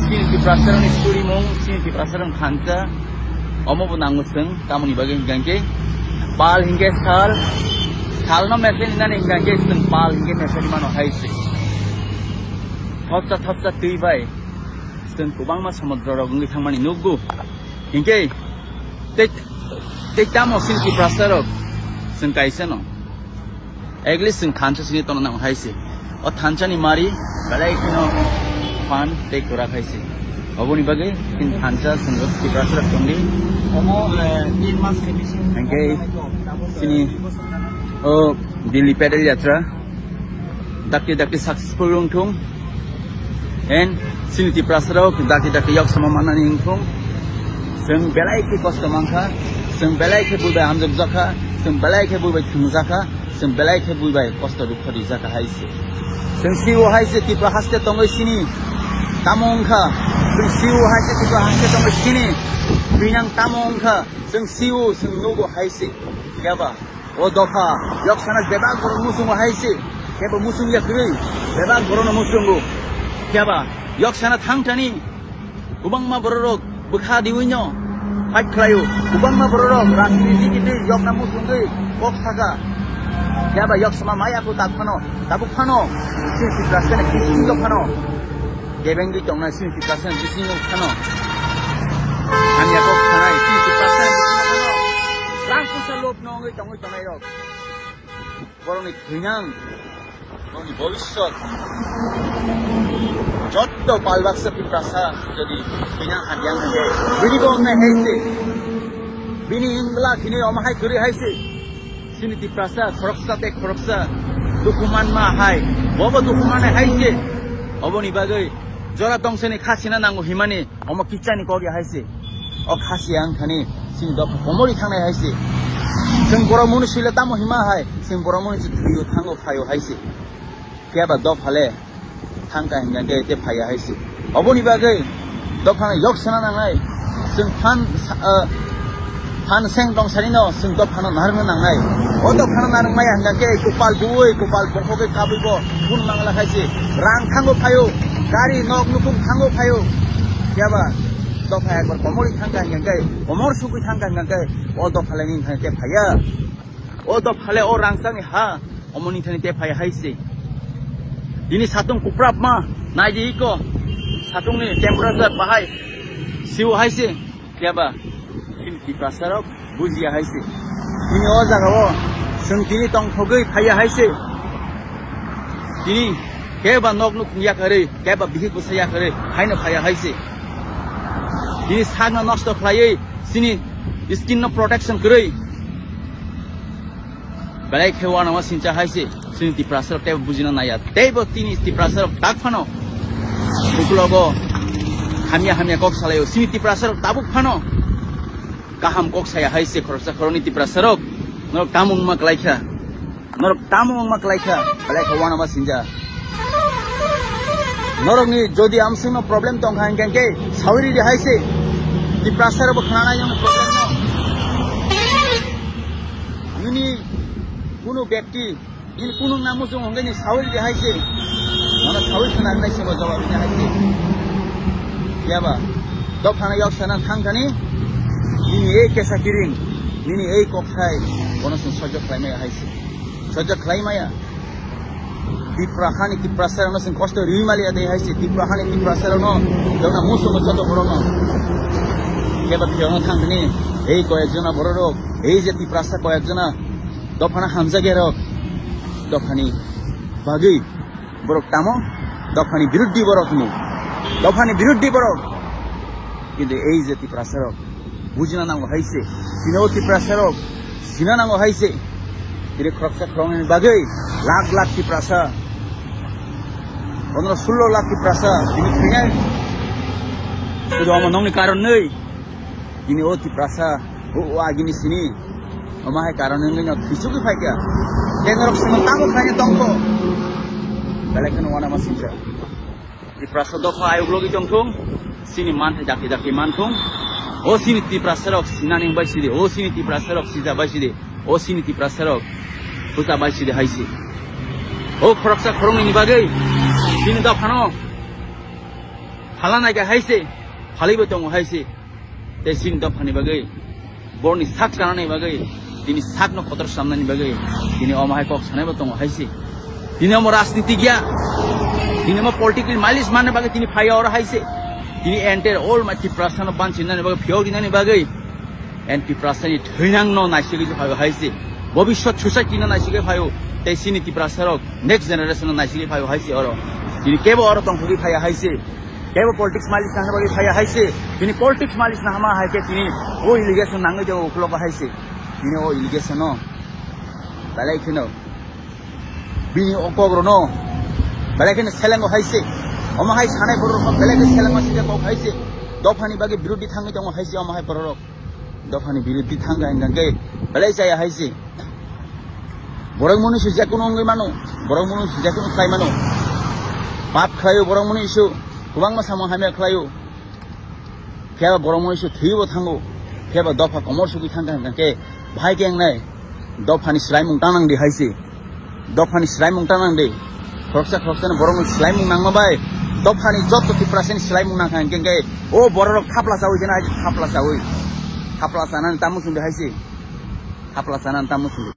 sini di prasaran isturi mong sini di prasaran khanja omo bu nango sing tamuni bagai gangke pal hingge sal no mesen inani hingge sing pal hingge mesen mano haise thopsa tui bai sing kubang ma samudra rogungi thangmani nugu hingge tet tei tamo sin ki prasarok sing kaisa no egli sing thancha sini tono nang haisi o thancha ni mari balai kino pan tei kura khaisi oboni bagai sin thancha sing ki prasarok tongni angkai sini Delhi pedal yatra dakti successful rungtung and sini ti prasarok dakti yok sama mana ningtung sing belai ki kosto mangkha sing belai ke bulbai hamjak zakha sing belai ke bulbai thumzakha sing belai ke bulbai kosto dukho rizaka haise sing siwo haise ti prahaste tongoi sini tamongkha sing siwo haise ti prahaste tongoi sini binang tamongkha sing siwo sing nogo haise yaba o doka yok sana bebag boron musung haise keba musung ya kri bebag boron musungu yaba yok sana thangtani ubang ma bororok bukha diwinyo fight klayo ubang ma bororok rasniti kiti yok na musungi kok saga yaba yok sama maya ko takphano tabuk phano sin si prasana kising lo phano gebengi tongna sin si prasana kising lo phano anya kok sanai sin si prasana kising lo phano rang kusa lop nongi tongi tongai rok boroni khinang boroni bhobishot যত পালবাক্সা পিপ্রাসা যদি বিনা হাদিয়াং থাকে বিনি বমনে হাইছে বিনি ইংলা খিনি অমাহাই করি হাইছে সিনি পিপ্রাসা খরকসা দুকুমান মা high Bob দুকুমানে হাইছে অবনি বাগৈ জরা দংসনি খাসিনা নাঙ্গো হিমানি অম কিচানি করি হাইছে অ খাসিয়াং খানি সিনি দ কমরি থাংনাই হাইছে जों बरमुनि सिले तामो हिमा हाय जों बरमुनि थुयो थांगो फायो हाइसे केबा द फाले थांका हिंगाके ते फाया हाइसे अबनि बागै दखान यक्सना नांनाय जों फान सें दं सारिनो जों दखान नारनो नांनाय ओ दखान नारमाय हिंगाके गोपाल बुय गोपाल बखोके काबिबो गुन मांगला हाइसे रां थांगो फायो गारि नक नुकुम थांगो फायो केबा दफाया गर कमरि थांका हिंगाके अमर सुकुइ थांका हिंगाके ओ दफाले नि थाने ते फाया ओ दफाले ओ रांसानि हा अमनि थाने ते फाया हाइसे ini satung kuprap ma naiji iko satung ni temperature bahai siu haise kiaba ini di pasarok bujia haise ini o jaga o sengtini tong thogei phaya haise ini keba nok nuk ya kare keba bihi kusaya kare haina phaya haise ini sagna nosto khlai sini skin no protection kare balai khewana ma sincha haise sini di prasarok tebe bujina naya tebe tini di prasarok tak phano bukulogo hamia kok salayo sini di prasarok tabuk phano kaham kok saya haise khorsa khoroni di prasarok norok tamung mak laikha balai khewana ma sinja norok ni jodi amsing no problem tong hang gangke sawiri di haise di prasarok khana yang problem no ini kuno ব্যক্তি ini kunung namu sung hongeni sawil di haise mana sawil khana nai semo jawab di haise yaba dok khana yok sana thangkani ini ei kesa kiring ini ei kokhai kono sung sojo khlaimai haise sojo khlaimaya diprahani tiprasar no sung kosto rimali ade haise diprahani tiprasar no jona musu mo joto borono yaba biono thangkani ei koyekjona bororok ei je tiprasar koyekjona dofana hamzagerok দফানি বাগৈ বরক তামো দফানি বিরুদ্ধী বরক no দফানি বিরুদ্ধী বরক কিন্তু এই যে তি প্রাসারক বুঝিনা নাঙ্গো হাইছে সিনৌতি প্রাসারক সিনা নাঙ্গো হাইছে ইরে খরকসা খরংনি বাগৈ লাখ তি প্রাসা 15-16 লাখ তি প্রাসা তিনি থিনাই শুধু আমার নংনি কারণ নেই তিনি ও তি প্রাসা ও আগিনি সিনি আমায় কারণ নেই না কিছুকি ফাইকা Tenor sementara kanya tongko, balikan wana masinja. Di prasadok ayub logi tongkong, sini mantai daki mantung. Oh sini di prasadok sinaning basidi, oh sini di prasadok sisa basidi, oh sini di prasadok pusa basidi haisi. Oh koroksa korong ini bagai, sini dah pano, halan aja haisi, halib tongko haisi, te sini dah pani bagai, borni sak sana nih bagai. Ini sakno kotor samna ni bagai ini omahai kok sanai batong haisi ini omo rasnitigia ini omo political mileage mana bagai ini phaya ora haisi ini enter all mati prasana ban chinna ni bagai phyo gina ni bagai Tiprasani theinang no naisigi phayo haisi bobishot society no naisigi phayo tei sini Tiprasarok next generation no naisigi phayo haisi oro tini kebo oro tongphugi phaya haisi kebo politics malis na habagi phaya haisi tini politics malis na hama haike tini o irrigation nangai jago uklok haisi tini o irrigation no balai khino bini okogro no balai khino selengo haisi oma hai sanai borok balai khino selengo sike kok haisi dofani bagi birudi thangi tong haisi oma hai borok dofani birudi thanga engangke balai jaya haisi borok manusia jakuno ngai manu borok manusia jakuno khai manu pap khlayo borok manusia kubang samang hamya khlayo keba borok manusia thibo thango keba dofa komor sugi thanga engangke bhai geng nai dofani slaimung tanang di haisi dofani slaimung tanang di khorsa na borok slaimung nang mabai dofani jotto Tiprasani slaimung nang engangke o borok khapla sawi jena khapla sawi haplasanan tamu sudah haisi haplasanan tamu sudah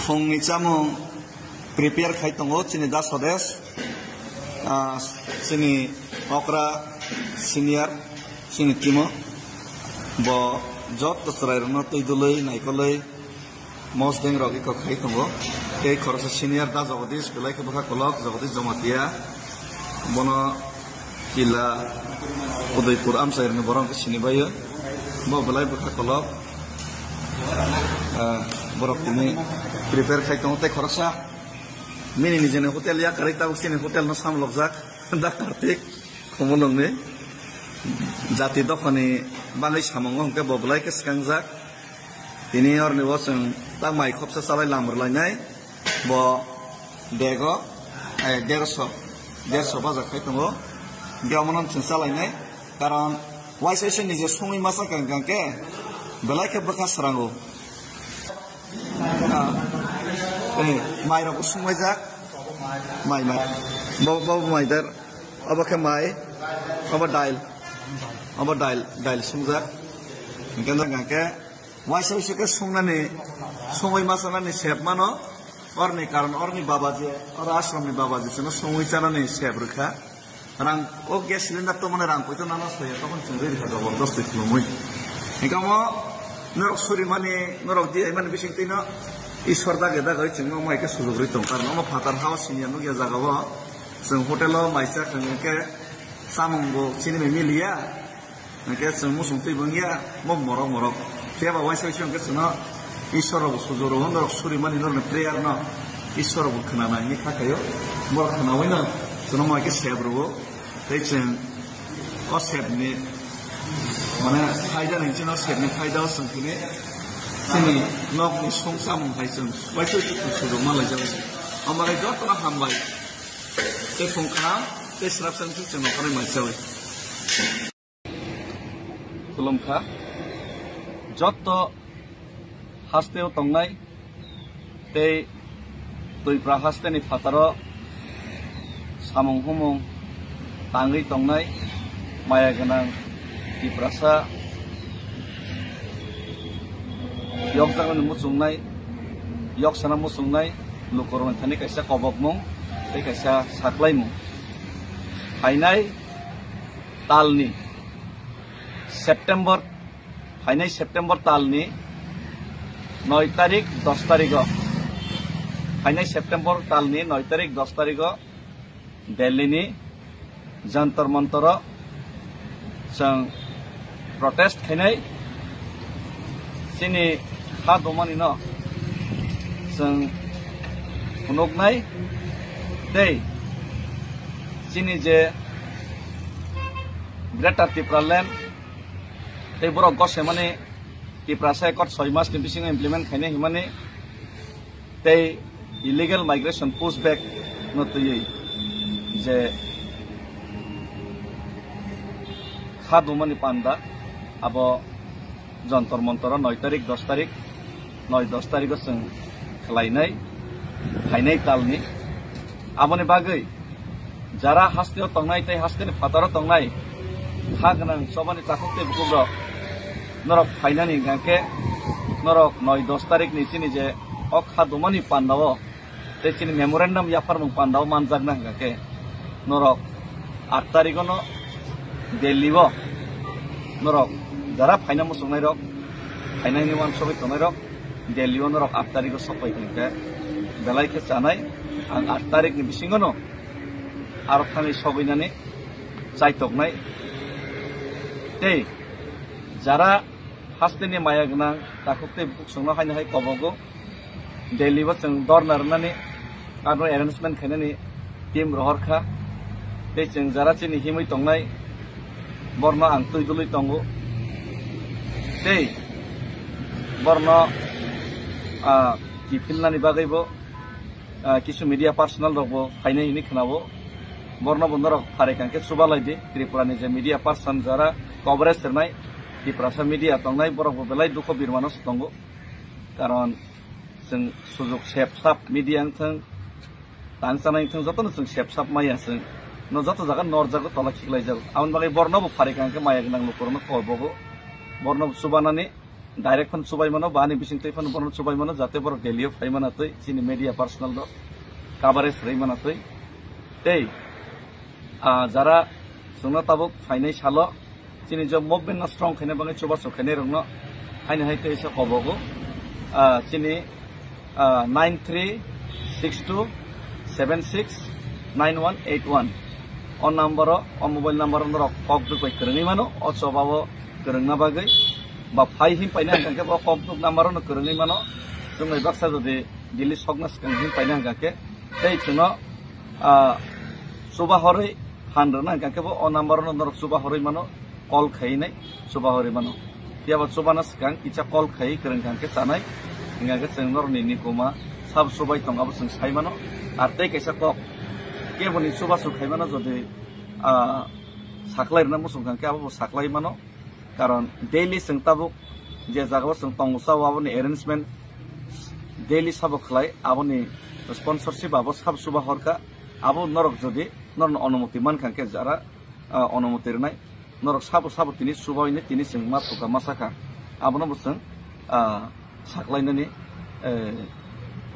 Fungni jamung prepare khai tongo chini das hodes chini okra senior sini timo bo jot to srai rno tui dulai naikolai mos deng rogi ko khai tongo ke khorsa senior da jagodish belai ke baka kolok jagodish jamatia bono kila udaipur amsair ni borong sini bayo bo belai baka kolok borok tini prepare khai tongo te khorsa mini ni jene hotel ya karita sini hotel no samlokjak da kartik khomonong ni jati dofani bangai samongo hongke boblai ke skangjak tini orni boseng tamai khopsa salai lamur lainai bo dego 150 bazak khai tongo geomonon chinsalai nai karon waisese nije songi masa kangke belai ke bekas rango mai rok sumajak mai bo mai dar abake mai aba dail sungjak ganda gangke waisa ke sungnani songoi masanani sep mano orni karon orni babaji or ashramni babaji sono songoi chanani sep rukha rang o gas cylinder to mane rang poito nana soya tokon chungri rikha jabor dosti khulumui engamo norok suri mani norok di mani bising tino ishwar da geda goi chingmo mai ke sujugri tong karon o fatar house sinya no ge jagabo sung hotelo maisa khangke samungbo chini me milia nake sung musung tui bangya mo morok keba waisa ke suna ishwaro sujuro norok suri mani norne prayer no ishwaro khana ni khakayo mor khana waina sono mai ke sebro techen o sebni mana faida ni chino sebni faida sungkine sini nok ni song samung haisung waisa sujuro malai jawi amare jot na hambai te phungkha te srapsan chu chno kare mai jawi kulumkha jotto hasteo tongnai tei tui pra hasteni fataro samung humung tangri tongnai maya ganang Tiprasa yok tangan musungnai yok sana musungnai lukorong thani kaisa kobokmung tei kaisa saklaimung hainai talni September hainai September talni 9 tarik 10 tarik hainai September talni 9 tarik 10 tarik Delhi ni jantar mantara sang protest khainai sini hadomani no sang punoknai dei sini je Greater Tipraland tei borok gose mane Tiprasa kot 6 mas ni bising implement khaine himane tei illegal migration pushback no tui je khadumani panda abo jantar mantara 9 tarik 10 tarik 9-10 tarik sing khlainai hainai talni aboni bagai jara hasteo tongnai tei hasteni fataro tongnai khagnang sobani takukte bukubro norok fainani gangke norok 9-10 tarik ni sini je ok hadumani pandawo te sini memorandum yapar mung pandawo manjagna gangke norok 8 tarik no Delhi wo norok jara faina musungnai rok faina ni wan sobi tonai rok Delhi wo norok 8 tarik sopai gangke belai ke chanai ang 8 tarik ni bisingo no aro thani sobainani chaitoknai tei jara hasteni maya gnang takukte buksungno haina hai kobogo Delhi wo chung dornar nani karo arrangement khainani team rohorkha tei chung jara chini himui tongnai borno ang tuidului tongo tei borno kifilnani bagaibo kisu media personal rokbo faina hini khnabo borno bondorok pharekangke subalaidi Tripurani je media person jara coverage sernai Tiprasa media tongnai borok belai dukho birmano tongo karon जों सुजुग सेबसाब media थों तांसानाय थों जतन जों सेबसाब माया जों न जत जागा नर जागा तला खिगलाय जागो आउन बागै बर्नबो फारिखांके माया गनां लुकुरनो कबगो बर्न सुबानानि डाइरेक्ट फन सुबाय मानो बानि बिसिं तै फन बर्न सुबाय मानो जाते बर डेलियो फाय माना तै सिनि media personal दो कभारेज रै माना तै तै जरा जोंना ताबो फाइनाय सालो सिनि जो मुभमेन्ट न स्ट्रंग खैने बागै सुबा सुखैने रंनो हायने हाय तै एसे कबगो सिनि 9362769181 on number on mobile number on rock pop to quick mano or so babo kurang bagay ba phai him paina kanke ba pop to number on kurang mano tum nei baksa de Delhi sognas kan him paina kanke tei chuno suba hore handra na kanke ba on number on rock suba hore mano call khai nai suba hore mano kia ba suba nas kan icha call khai kurang kanke sanai inga ke sengnor ni nikuma sab subai tong abo seng sai mano arte kaisa ko ke boni suba su khai mano jodi saklai na musung kan ke abo saklai mano karon daily seng tabuk je jaga seng tong sa abo ni arrangement daily sab khlai abo ni sponsorship abo sab suba horka abo norok jodi nor অনুমতি মান kan ke jara অনুমতি rnai norok sab tini subai ni tini seng ma tuka masaka abo no buseng saklainani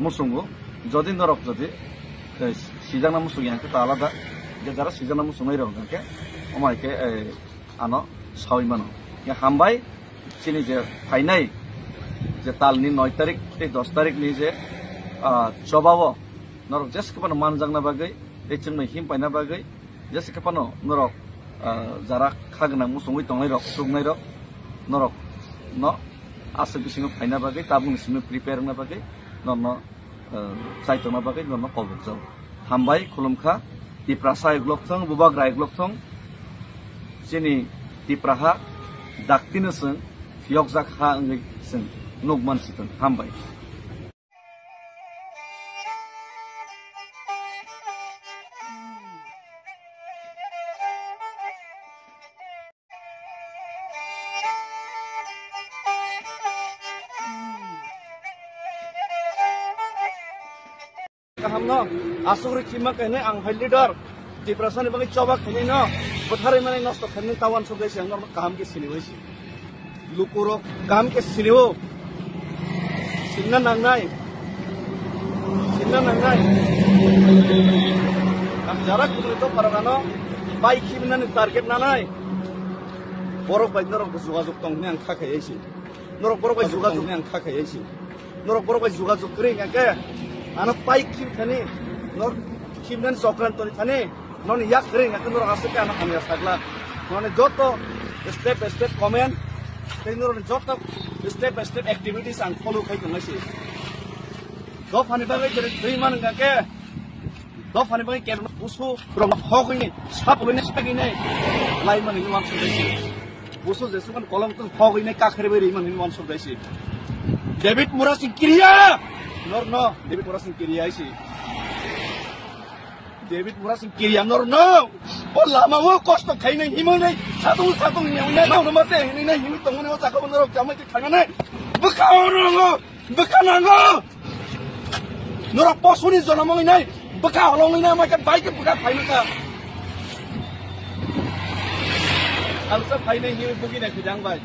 musungo jodi norok jodi sijana musung yang kita alada je jara sijana musung rong ke omai ke ano sawi mano ya hambai sini je fainai je talni 9 tarik te 10 tarik ni je chobawo norok jeske pano manjangna bagai te chungmai him paina bagai jeske pano norok jara khagna musungoi tongnai rok sugnai rok norok no asal bisingo faina bagai tabung simi prepare na bagai no saito na bagai no kobuk jaw hambai khulumkha Tiprasa iglok thong bubag rai iglok thong sini Tipraha daktino sung fiok jak ha ngai sung nugman siton hambai hamno asuri chima kene ang high leader Tiprasa ni bangi coba kene no bothare mane nosto kene tawan so desi ang kaham ke sini hoisi lukuro kaham ke sini ho sinna nangnai am jarak kuto paragano bai khimnani target nanai borok bai norok jogajog tongni ang khakhayesi norok borok bai jogajog ni ang khakhayesi norok borok bai jogajog kri ngake ano pai kim khani nor kimnan sokran tori thane non yak ring ak nor asake ana khamya sagla non joto step by step comment te nor joto step by step activities and follow khai ngasi do phani ba ge three man ngake do phani ba ke busu from hogini sap hoine sagine lai man ni wan sudai busu jesu kan kolam tu hogini ka khare beri man ni wan sudai David Murasi Kiria no David Murasi Kiria isi David Murasi Kiria no o lama wo kosto khaina himo nei satung ne no mate ni nei himi tong ne o sako no jamai ti khanga nei bukanango nora posuni jonamo nei buka holong nei ma ka bike buka phaina ka alsa phaina himi bugi nei khidang bai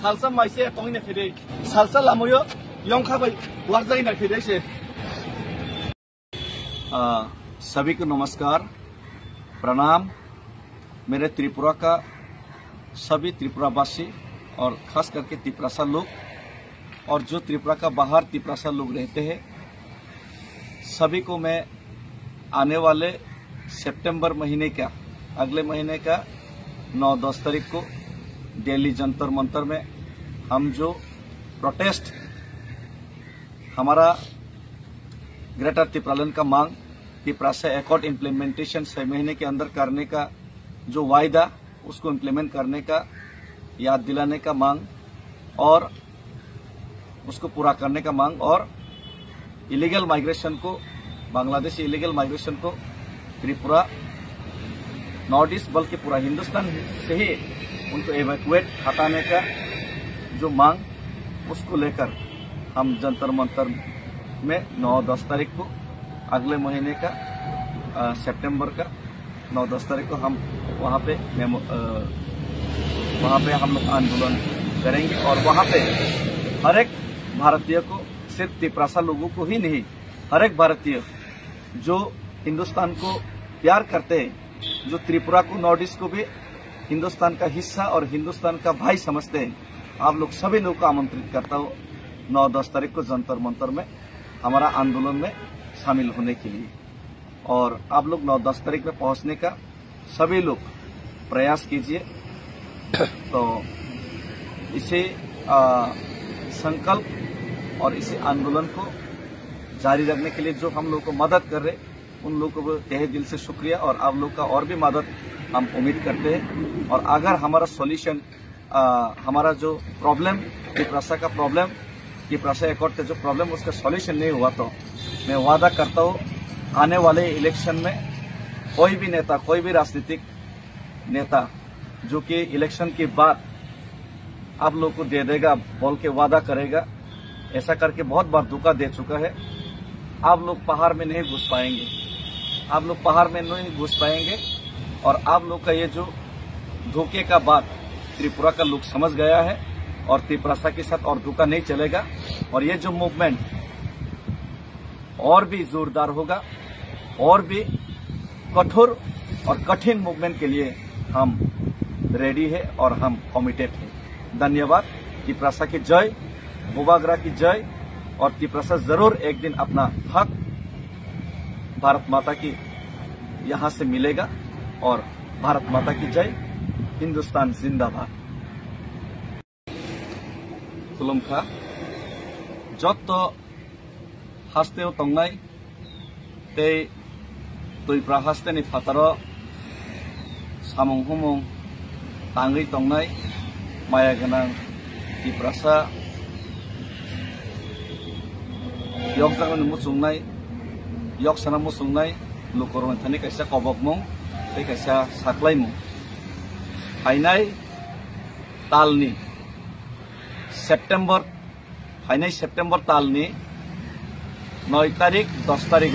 salsa maise tong ne phede salsa lamoyo yong kha bai warjai na phede se सभी को नमस्कार प्रणाम। मेरे त्रिपुरा का सभी त्रिपुरावासी और खास करके त्रिपुरासा लोग और जो त्रिपुरा का बाहर त्रिपुरासा लोग रहते हैं सभी को मैं आने वाले सितंबर महीने का अगले महीने का 9-10 तारीख को दिल्ली जंतर मंतर में हम जो प्रोटेस्ट हमारा ग्रेटर त्रिपुरालैंड का मांग त्रिपुरासा एकॉर्ड इम्प्लीमेंटेशन 6 महीने के अंदर करने का जो वायदा उसको इम्प्लीमेंट करने का याद दिलाने का मांग और उसको पूरा करने का मांग और इलीगल माइग्रेशन को बांग्लादेशी इलीगल माइग्रेशन को त्रिपुरा नॉर्थ ईस्ट बल्कि पूरा हिंदुस्तान से ही उनको एवैक्यूएट हटाने का जो मांग उसको लेकर हम जंतर मंतर में 9-10 तारीख को अगले महीने का सितंबर का 9-10 तारीख को हम वहाँ पे हम लोग आंदोलन करेंगे और वहाँ पे हर एक भारतीय को सिर्फ त्रिपुरासा लोगों को ही नहीं हर एक भारतीय जो हिंदुस्तान को प्यार करते हैं जो त्रिपुरा को नॉर्थ ईस्ट को भी हिंदुस्तान का हिस्सा और हिंदुस्तान का भाई समझते हैं आप लोग सभी लोग को आमंत्रित करता हूँ 9-10 तारीख को जंतर मंतर में हमारा आंदोलन में शामिल होने के लिए और आप लोग 9-10 तारीख में पहुंचने का सभी लोग प्रयास कीजिए। तो इसे संकल्प और इसे आंदोलन को जारी रखने के लिए जो हम लोग को मदद कर रहे उन लोगों को तहे दिल से शुक्रिया और आप लोग का और भी मदद हम उम्मीद करते हैं और अगर हमारा सॉल्यूशन हमारा जो प्रॉब्लम त्रिपुरासा का प्रॉब्लम त्रिपुरासा एकॉर्ड का जो प्रॉब्लम उसका सॉल्यूशन नहीं हुआ तो मैं वादा करता हूँ आने वाले इलेक्शन में कोई भी नेता कोई भी राजनीतिक नेता जो कि इलेक्शन के बाद आप लोग को दे देगा बोल के वादा करेगा ऐसा करके बहुत बार धोखा दे चुका है। आप लोग पहाड़ में नहीं घुस पाएंगे आप लोग पहाड़ में नहीं घुस पाएंगे और आप लोग का ये जो धोखे का बात त्रिपुरा का लोग समझ गया है और त्रिपुरासा के साथ और धोखा नहीं चलेगा और ये जो मूवमेंट और भी जोरदार होगा और भी कठोर और कठिन मूवमेंट के लिए हम रेडी है और हम कमिटेड है। धन्यवाद। त्रिपुरासा की जय, बोबाग्रा की जय और त्रिपुरासा जरूर एक दिन अपना हक भारत माता की यहाँ से मिलेगा और भारत माता की जय, हिंदुस्तान जिंदाबाद। खुलुमखा जत हास्तेव तंगनाय ते तुइप्रा हास्तेनि फातारो सामुं हुमुं तांगै तंगनाय माया गोनां त्रिपुरासा यगजांगनि मुसुंनाय यगसाना मुसुंनाय लुकरमन थानि कायसा कबकमुं ते कायसा साख्लायमुं फाइनाय तालनि सेप्टेम्बर तालनि 9 तारिख 10 तारिख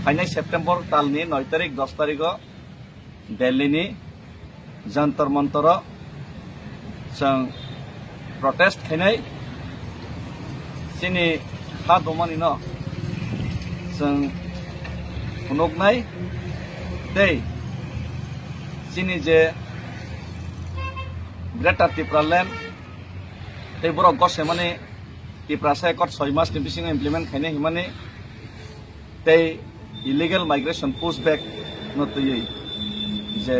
फाइनाय सेप्टेम्बर तालनि 9 तारिख 10 तारिख दिल्ली जंतर मंतर जों प्रोटेस्ट खायनाय जोंनि हा दमानि न जों हुनकनाय दै जोंनि जे ग्रेटर त्रिपुरालैंड ते बर गसे माने त्रिपुरासा एकॉर्ड 6 मासनि बिसिङाव इमप्लिमेन्ट खायनाय हिमाने ते इलीगल माइग्रेशन पुश बैक नतुयै जे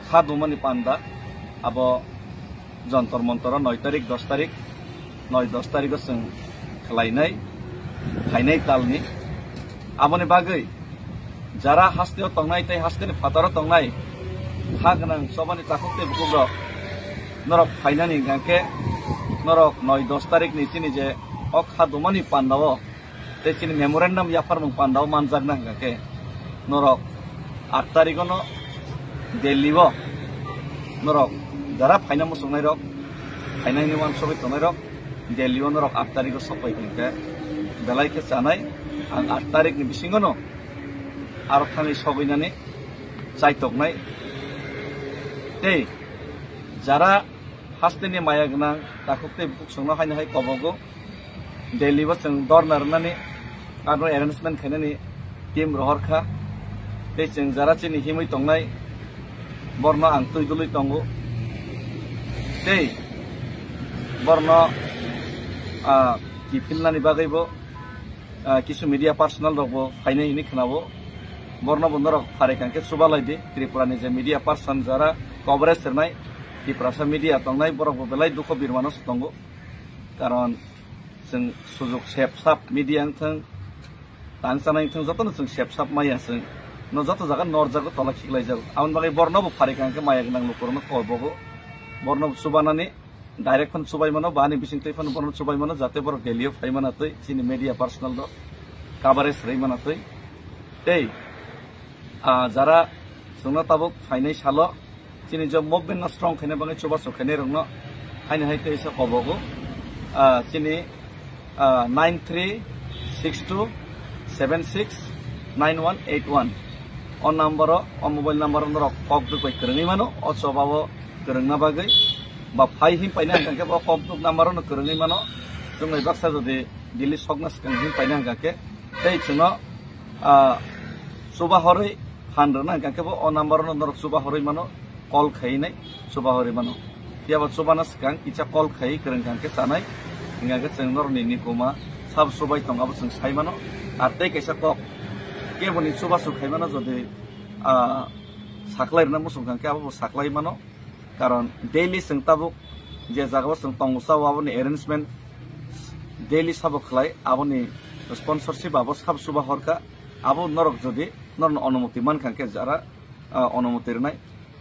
खा दुमानि पांदा अब जंतर मंतर 9 तारिख 10 तारिख 9-10 तारिख जों खालायनाय फाइनाय तालनि आबनि बागै जारा हास्तेव तंगनाय ते हास्तेनि फाताराव तंगनाय हा गोनां सबानि ताखुते बुकुब्र नरक फाइनानि गांके नरक 9-10 तारिख नि चिनि जे अ खा दुमानि पांदाव ते चिनि मेमोरेंडम याफार मुं पांदाव मानजागना गांके नरक 8 तारिख न दिल्ली नरक जारा फाइना मुसुंनाय रक फाइनायनि वान सबै तंनाय रक दिल्ली नरक 8 तारिख सफाय गंके बेलायके जानाय आं 8 तारिख नि बिसिङावनो आरो थाङै सबायनानै जायतकनाय tei jara hasteni maya gnang takukte buksungno haino hai kobogo Delhi bo sung dornar nani kano arrangement khainani team rohorkha tei sung jara chini himui tongnai borno ang tuidului tongo tei borno kifilnani bagaibo kisu media personal rokbo haine hini khnabo borno bondorok pharekangke subalai di Tripurani je media person jara coverage sernai Tiprasa media tongnai borok belai dukho birmano tongo karon जों सुजुग सेबसाब media थों दानसानाय थों जतन जों सेबसाब माया जों न जत जागा नर जागा तला खिगलाय जागो आउन बागै बर्नबो फारिखांके माया गनां लुकरनो कबगो बर्न सुबानानि डाइरेक्ट फन सुबाय मानो बानि बिसिं तै फन बर्न सुबाय मानो जाते बर डेलियो फाय माना तै सिनि मीडिया पर्सनल द कवरेज रै माना तै तै जारा जोंना ताबक फाइनाय सालो सिनि ज मुभमेन्ट स्ट्रंग खाने बागै सुबा सुखाने रंनो हायने हाय तै सा कबगो सिनि 9362769181 on number on mobile number on rock kok du koi kereng mano o sobabo kereng na bagai ba phai him paina angke ba kok du number no kereng mano jumai baksa jodi dili sognas kang him paina angke tei chuno suba horoi handro na angke ba on number no rock suba horoi mano call khai nai suba horoi mano tiaba suba nas kang icha call khai kereng angke sanai ingage seng nor ni nikuma sab subai tong abo seng sai mano arte kaisa kok ke boni suba su khai mano jodi saklai na musung kang ke abo saklai mano karon daily seng tabuk je jaga seng tong saw abo ni arrangement daily sabok khlai abo ni sponsorship abo sab suba horka abo norok jodi nor অনুমতি মান kang ke jara অনুমতি rnai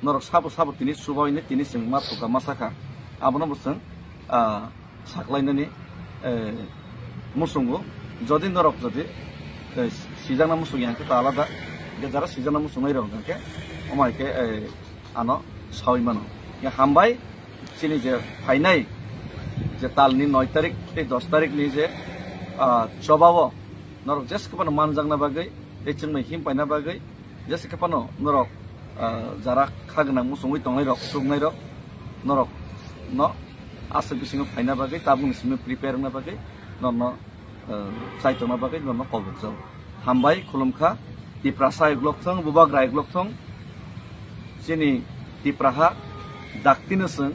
norok sabo tini subai ni tini seng ma tuka masaka abo no buseng saklainani musungo jodi norok jodi sijana musung yang kita alada ge jara sijana musung rong ke omai ke ano sawi mano ya hambai sini je fainai je talni 9 tarik te 10 tarik ni je chobawo norok jes kapano manjang na bagai te chungmai him paina bagai jes kapano norok jara khagna musungoi tongnai rok sugnai rok norok no asal bisingo faina bagai tabung simi prepare na bagai nono saito na bagai nono kobuk jaw hambai khulumkha tiprasa iglok thong bubag rai iglok thong sini tipraha daktino sung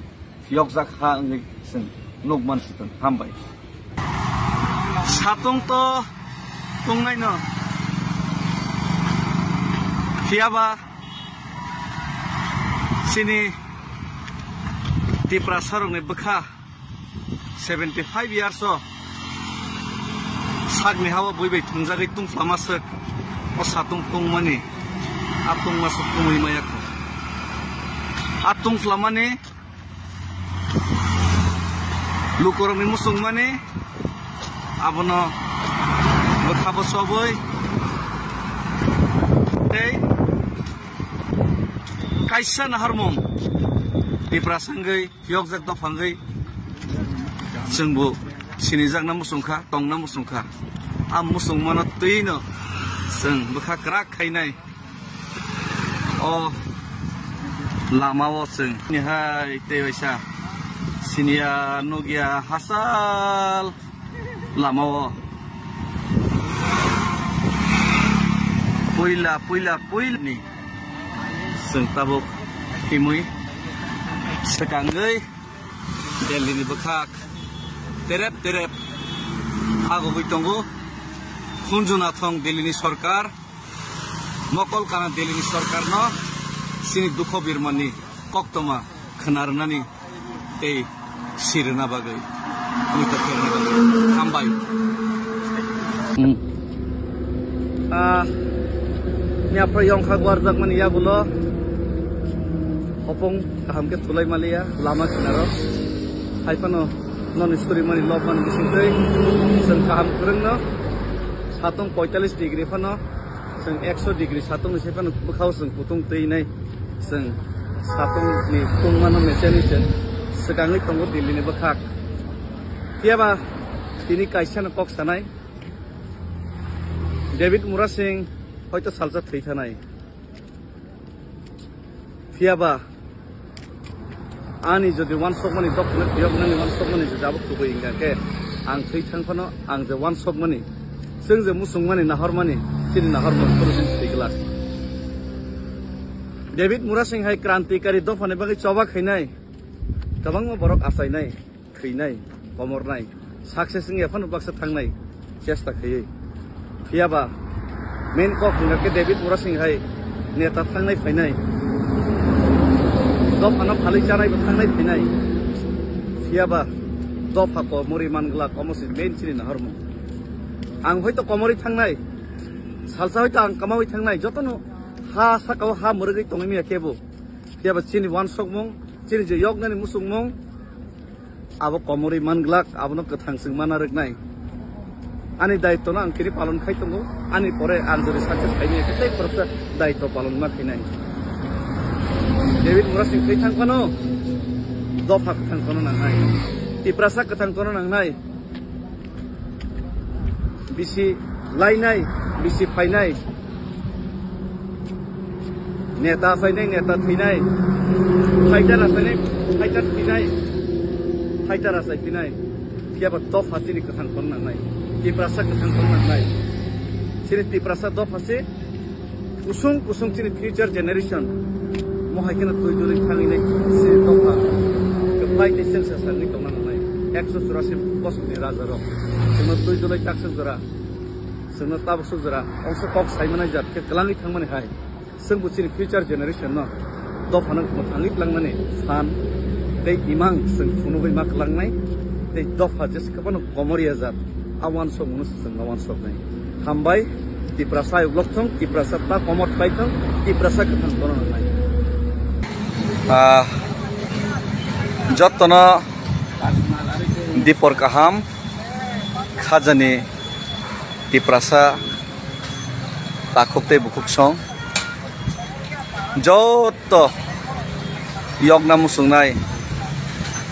fyokjak ha ngai sung nokman siton hambai satung to tungnai no fiaba sini Tiprasa rong ni bekha 75 years o sak ni hawa boi bai thungjagai tung flamasek o satung tung mani atung masuk tumui mayak atung flamane lukorong ni musung mane abono bekha bo soboi tei kaisa na harmong Tiprasangai fyokjak do phangai sungbu sinijak na musungkha tong na musungkha am musung mano tuino sung bukha krak khainai o lamao sung ni hai te waisa sinia nogia hasal lamao puila ni sung tabuk himui sekangai Delhi ni bekak terep ago bitonggo khunjuna thong Delhi ni sarkar mokol kana Delhi ni sarkar no sini dukho birmani koktoma khnarnani ei sirna bagai ami ta kerna hambai nya prayong khagwar jakmani ya bulo opong kaham ke tulai malia lama kinaro haipano non story mani lopan bisintei seng kaham kurang no satung 45 degree pano seng 100 degree satung se pano bukhau seng putung tei nai seng satung ni tung mano meseni chen sekangai tongo Delhi ni bakhak tiaba tini kaisa na kok sanai David Mura Singh hoyto salsa thei thanai tiaba ani jodi one shop mani dok ne yok nani one shop mani jabo kubo inga ke ang thei thang phano ang je one shop mani sing je musung mani nahor mani chini nahor mon solution sigla David Mura Singh hai krantikari dok phane bagi choba khainai tabang mo borok asai nai kheinai komor nai success nge phano baksa thangnai chesta khei phiaba main ko khunga ke David Mura Singh hai neta thangnai phainai dok phano phali chanai thangnai phainai phiaba dok phako muri mangla komosi main chini nahor mo ang hoito komori thangnai salsa hoito ang kamawi thangnai jotono ha sakao ha murgi tongmi akebo phiaba chini one shop mong chini je yok nani musung mong abo komori manglak abono kathang sing manarek nai ani daitto na angkiri palon khai tongo ani pore anjori success khaini ketai korsa daitto palon ma khinai David Mura Singh thang kono dophak thang kono nang nai tiprasa kathang kono nang nai bisi lainai bisi phainai neta phainai neta thinai fighter asai fighter thinai fighter asai thinai phiaba top hatini kathang kono nang nai tiprasa kathang kono nang nai sini tiprasa dop hase kusung sini future generation mohai kena tujuh kali ini sini topa kepai desen sesani tong nang nai 184 pos ni razaro sini tujuh taksen zora sini tabsu zora ongso kok sai mana jat ke kelangi thang mani hai sing bucini future generation no dop hanang thangik lang mani san dei imang sing funubai mak lang nai dei dop ha jes kapano komoria jat awan so munus sing awan so nai hambai di prasa uglokthong di prasa ta komot paithong di prasa kathang kono nai jotono dipor kaham khajani di prasa takokte bukuk song joto yogna musungnai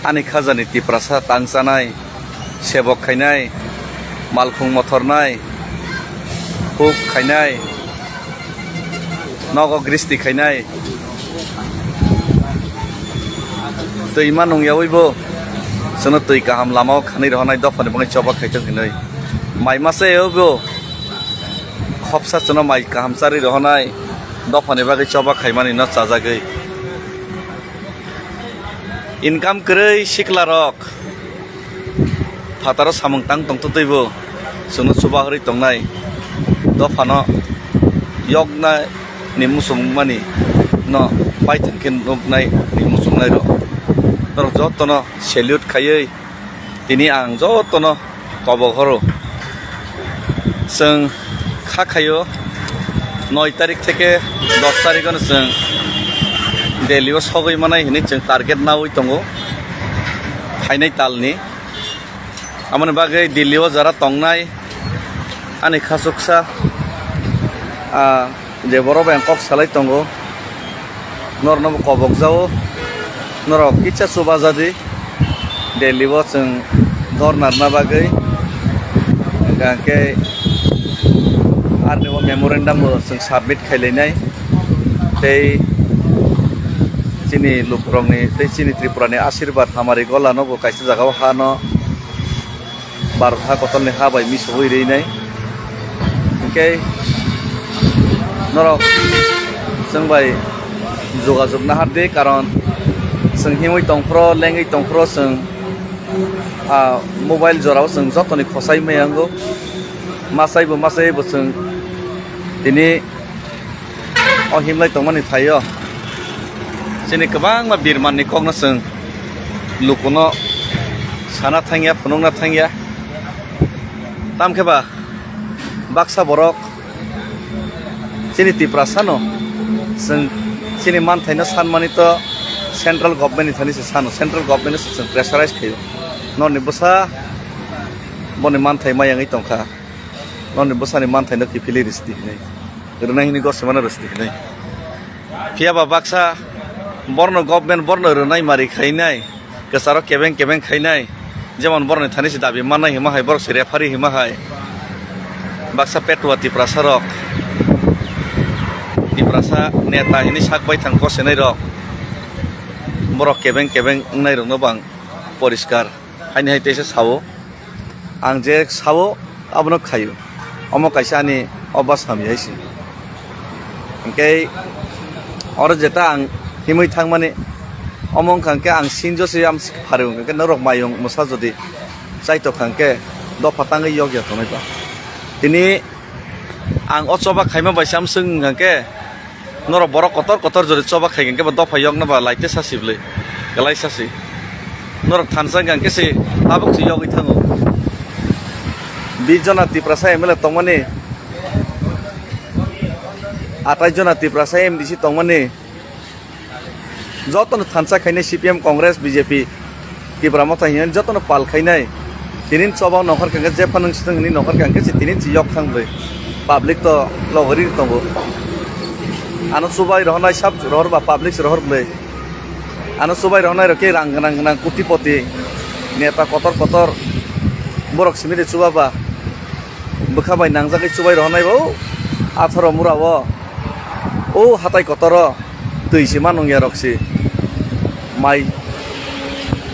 ani khajani di prasa tangsanai sebok khainai malkhung mothornai huk khainai nogo gristi khainai tui manung yawibo sono tui kaham lamao khani rohnai dofane bangai choba khaitong hinai mai mase yobo khopsa sono mai kaham sari rohnai dofane bagai choba khaimani no chajagai income krei siklarok fataro samung tang tong tuibo sono suba hri tongnai dofano yogna ni musung mani no paithankin nai ni musung nai ro jotono salute khayei tini ang jotono kobogoro sing kha khayo 9 tarik থেকে 10 tarik ono sing Delhi o sogoi manai hini sing target nawi tongo phainai talni amane bagai Delhi o jara tongnai ani khasuksa je boro Bangkok salai tongo norno kobok jao norok kicha suba jadi Delhi bo sing dornar na bagai gangke arni bo memorandum sing submit khailainai tei chini lukrongni tei chini Tripura ni Ashirwad hamari gola no bo kaisa jagao ha no 12 ha kotolni ha bai miso hoi reinai ke norok sing bai jogajog na harde karon sing himoi tongpro lengai tongpro sing mobile jorao sing jotoni khosai mayango masai bo sing tini o himlai tongmani thayo sini kebang ma birman ni kogna sing lukuno sana thangya phunungna thangya tamkheba baksa borok sini tiprasano sing sini man thaina sanmani to central government ni thani se sano central government se pressurize khayo non ni bosa boni man thai mayangai tongkha non ni bosa ni man thai no kifili risti nei runa hini go semana risti nei phiaba baksa borno government borno runai mari khainai kesaro kebeng khainai jemon borno thani se dabi manai hima hai borok se refari hima hai baksa petwa tiprasa rok tiprasa neta hini sakbai thangko senai rok borok kebeng kebeng nai rong no bang poriskar haini hai tese sawo ang je sawo abono khayo omo kaisa ani obas hami haisi angkai or jeta ang himui thangmani omong khangke ang sinjo se am pharung ke norok mayong musa jodi chaito khangke do patang yok ya tonai ba tini ang ochoba khaima bai sam sung khangke norok borok kotor jodi choba khaigeng ke do phayok na ba laite sasible galai sasi norok thansang khangke se tabuk si yogi thango bijona tiprasa emele tongmani 28 jona tiprasa MDC tongmani যতন থানসা খাইনাই CPM Congress BJP টিব্রা মত হিন যতন পাল খাইনাই তিনিন চবাও নখর কাঙ্গে যে ফানং সিতংনি নখর কাঙ্গে C তিনিন জিয়ক থাংবে public তো লগরি তঙ্গো আনো সুবাই রহনাই sub রহর বা public রহর বে আনো সুবাই রহনাই রকে রাং রাং রাং কোটিপতি নেতা কতর বরক সিমিরে চুবাবা বখাবাই নাংজাকে চুবাই রহনাই বউ 18 মুরাও ও হাতাই কতর তৈসি মানুয়া রকসি মাই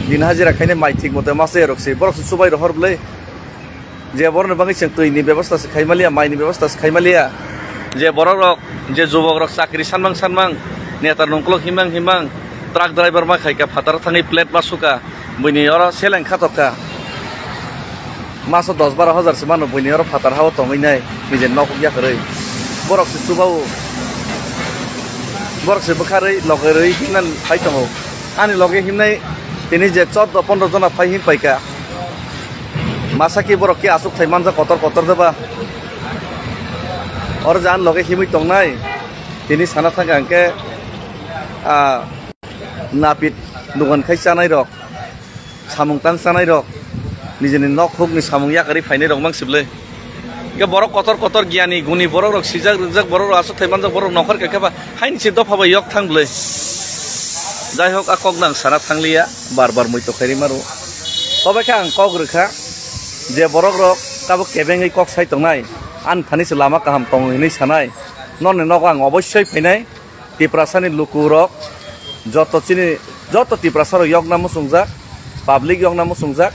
দিন হাজিরা খাইনে মাই ঠিক মতো মাসে রকসি বরক সুবাই রহর বলে যে বড় বাঙি চেং তৈনি ব্যবস্থা সে খাইমালিয়া মাইনি ব্যবস্থা সে খাইমালিয়া যে বড় রক যে যুবক রক চাকরি সানমাং নেতা নংকলক হিমাং ট্রাক ড্রাইভার মা খাইকা ফাতার থাঙি প্লেট মাসুকা বইনি অর সেলেং খাতকা মাসো 10-12 হাজার সে মানু বইনি অর ফাতার হাও তংইনাই বিজে নক ইয়াকরে বরক সে সুবাও বরক সে বখারে লগরে হিনান ফাইতমো আনি লগে হিমনাই তিনি যে 14-15 জনা ফাইহিন পাইকা মাসাকি বরক কে আসুক থাই মানজা কতর দেবা और जान लगे हिमुई तंगनाय तिनी साना थांगा अंके नापित दुगन खाइ जानाय रक सामुं तां जानाय रक निजेनि नक हुकनि सामुं याकारि फाइनाय रक मांसिबले के बरक कतर गियानि गुनि बरक रक सिजाक रजाक बरक आसु थाइमानजक बरक नखर केकेबा हाइनि से दफाबा यक थांबले जाय हक आकक नां साना थांलिया बार मुइ तखारि मारो तबेखे आं कक रोखा जे बरक रक ताबो केबेङै कक साइ तंनाय आन थानिस लामा काहाम तंगैनै सानाय नन नक आं अवश्य फैनाय तिप्रासानि लुकुरक जत तिप्रासार यक नाम सुंजाक पाब्लिक यक नाम सुंजाक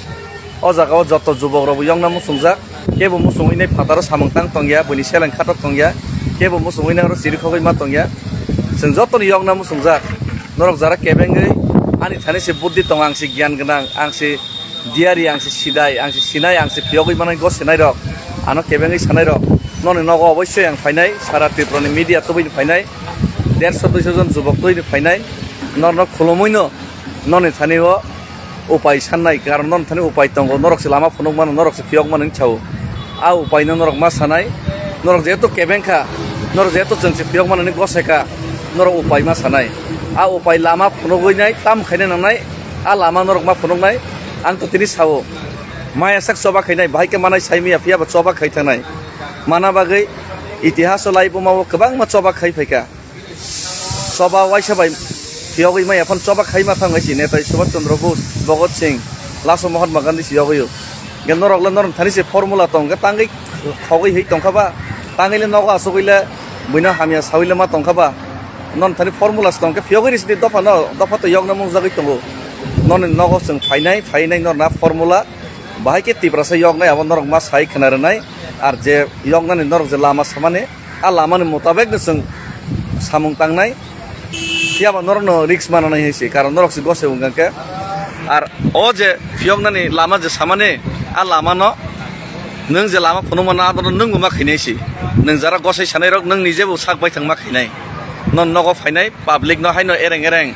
अ जागाव जत जुबक रब यक नाम सुंजाक केबो मुसुङैनै फातार सामंतां तंगिया बनि सेलें खाटक तंगिया केबो मुसुङैनै र सिरिखगै मा तंगिया जों जतनि यक नाम सुंजाक नरक जारा केबेङै आनि थानिसे बुद्धि तंग आंसि ज्ञान गोनां आंसि दियारि आंसि सिदाय आंसि सिनाय आंसि पियगै मानाय गसेनाय रक आनो केबेङै सानाय रक ननि नग अवश्य आं फाइनाय सारा त्रिपुरानि मिडिया तबैनो फाइनाय 150-200 जन जुबक तबैनो फाइनाय नर खुलुमैनो ननि थानिओ उपाय साननाय कारण ननि थानि उपाय तंगो नरकसे लामा फुनक मान नरकसे पियग मान छाव आ उपाय नरक मा सानाय नरक जेहेतु केबेंखा नरक जेहेतु जोंसे पियग मान गसेका नरक उपाय मा सानाय आ उपाय लामा फुनगैनाय ताम खायनाय नांनाय आ लामा नरक मा फुनगनाय आं तो तिनि सावो माया साक चबा खायनाय बाहायके मानाय साइमिया पियाबा चबा खायथानाय माना बागै इतिहास लाइबो मावो गोबां मा चबा खाय फैका चबा वाइसाबाय पियगै माय अपन चबा खाय मा थांगायसि नेताय सुभाष चंद्र बोस भगत सिंह लासो महात्मा गांधी सियगैयो गे नरक नरन थानिसे फर्मुला तंगे तांगै खगै है तंखाबा तांगैले नग आसगैले बुइना हामिया सावैले मा तंखाबा नन थानि फर्मुला तंगे पियगै रिसि दफा तो यग नाम जागै तंगो नन नग जों फाइनाय नरना फर्मुला बाहायके तिब्रासा यगनाय आबो नरक मा साइ खोनारनाय आर जे यगनानि नरक जे लामा सामाने आ लामानि मुताबिक जों सामुं तांनाय पियाबा नरनो रिक्स मानानाय हैसि कारण नरक से गसे उंगाके आर ओ जे यगनानि लामा जे सामाने आ लामानो नों जे लामा फुनुमाना आदर नों मा खैनायसि नों जारा गसे सानाय रक नों निजेबो साकबाय थां मा खैनाय नन नगो फाइनाय पाब्लिक न हायनो एरें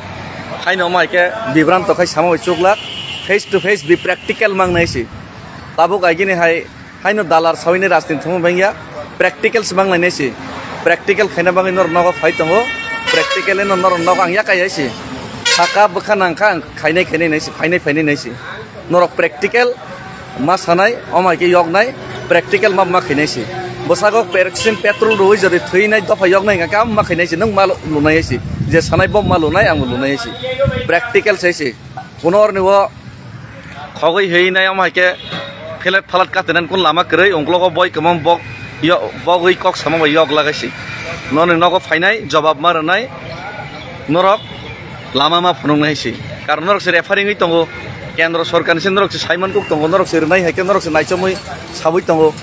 हायनो माइके बिब्रान्त खाय सामाय चुगला फेस टू फेस बि प्रेक्टिकल मांगनायसि ताबो गायगिनि हायनो दालार सावैनि राजनीति थमो बेंगिया प्रेक्टिकल मांगनायसि प्रेक्टिकल खायना बाङै नर नगो फाइ तंगो प्रेक्टिकल नर नग आं याकायसि थाका बखानांखा खायनाय नायसि फाइनाय नायसि नरक प्रेक्टिकल मा सानाय अमाइके यगनाय प्रेक्टिकल मा खैनायसि बसागो पेरक्सिन पेट्रोल रुइ जदि थैनाय दफा यगनाय का मा खैनायसि नों मा लुनायसि जे सानाय बम मा लुनाय आं लुनायसि प्रेक्टिकल सैसि पुनरनिव खगै हैनाय अमाइके फेलेट फालाट कातेनान कोन लामा करै अंग्लगो बय कमम बगै कक सामा यग लागायसि ननि नगो फाइनाय जवाब मारनाय नरक lama ma phunung nai si karon norok se referring oi tongo kendra sarkar se norok se Simon Cook tongo norok se nai hai ke norok se nai chamui sabui tongo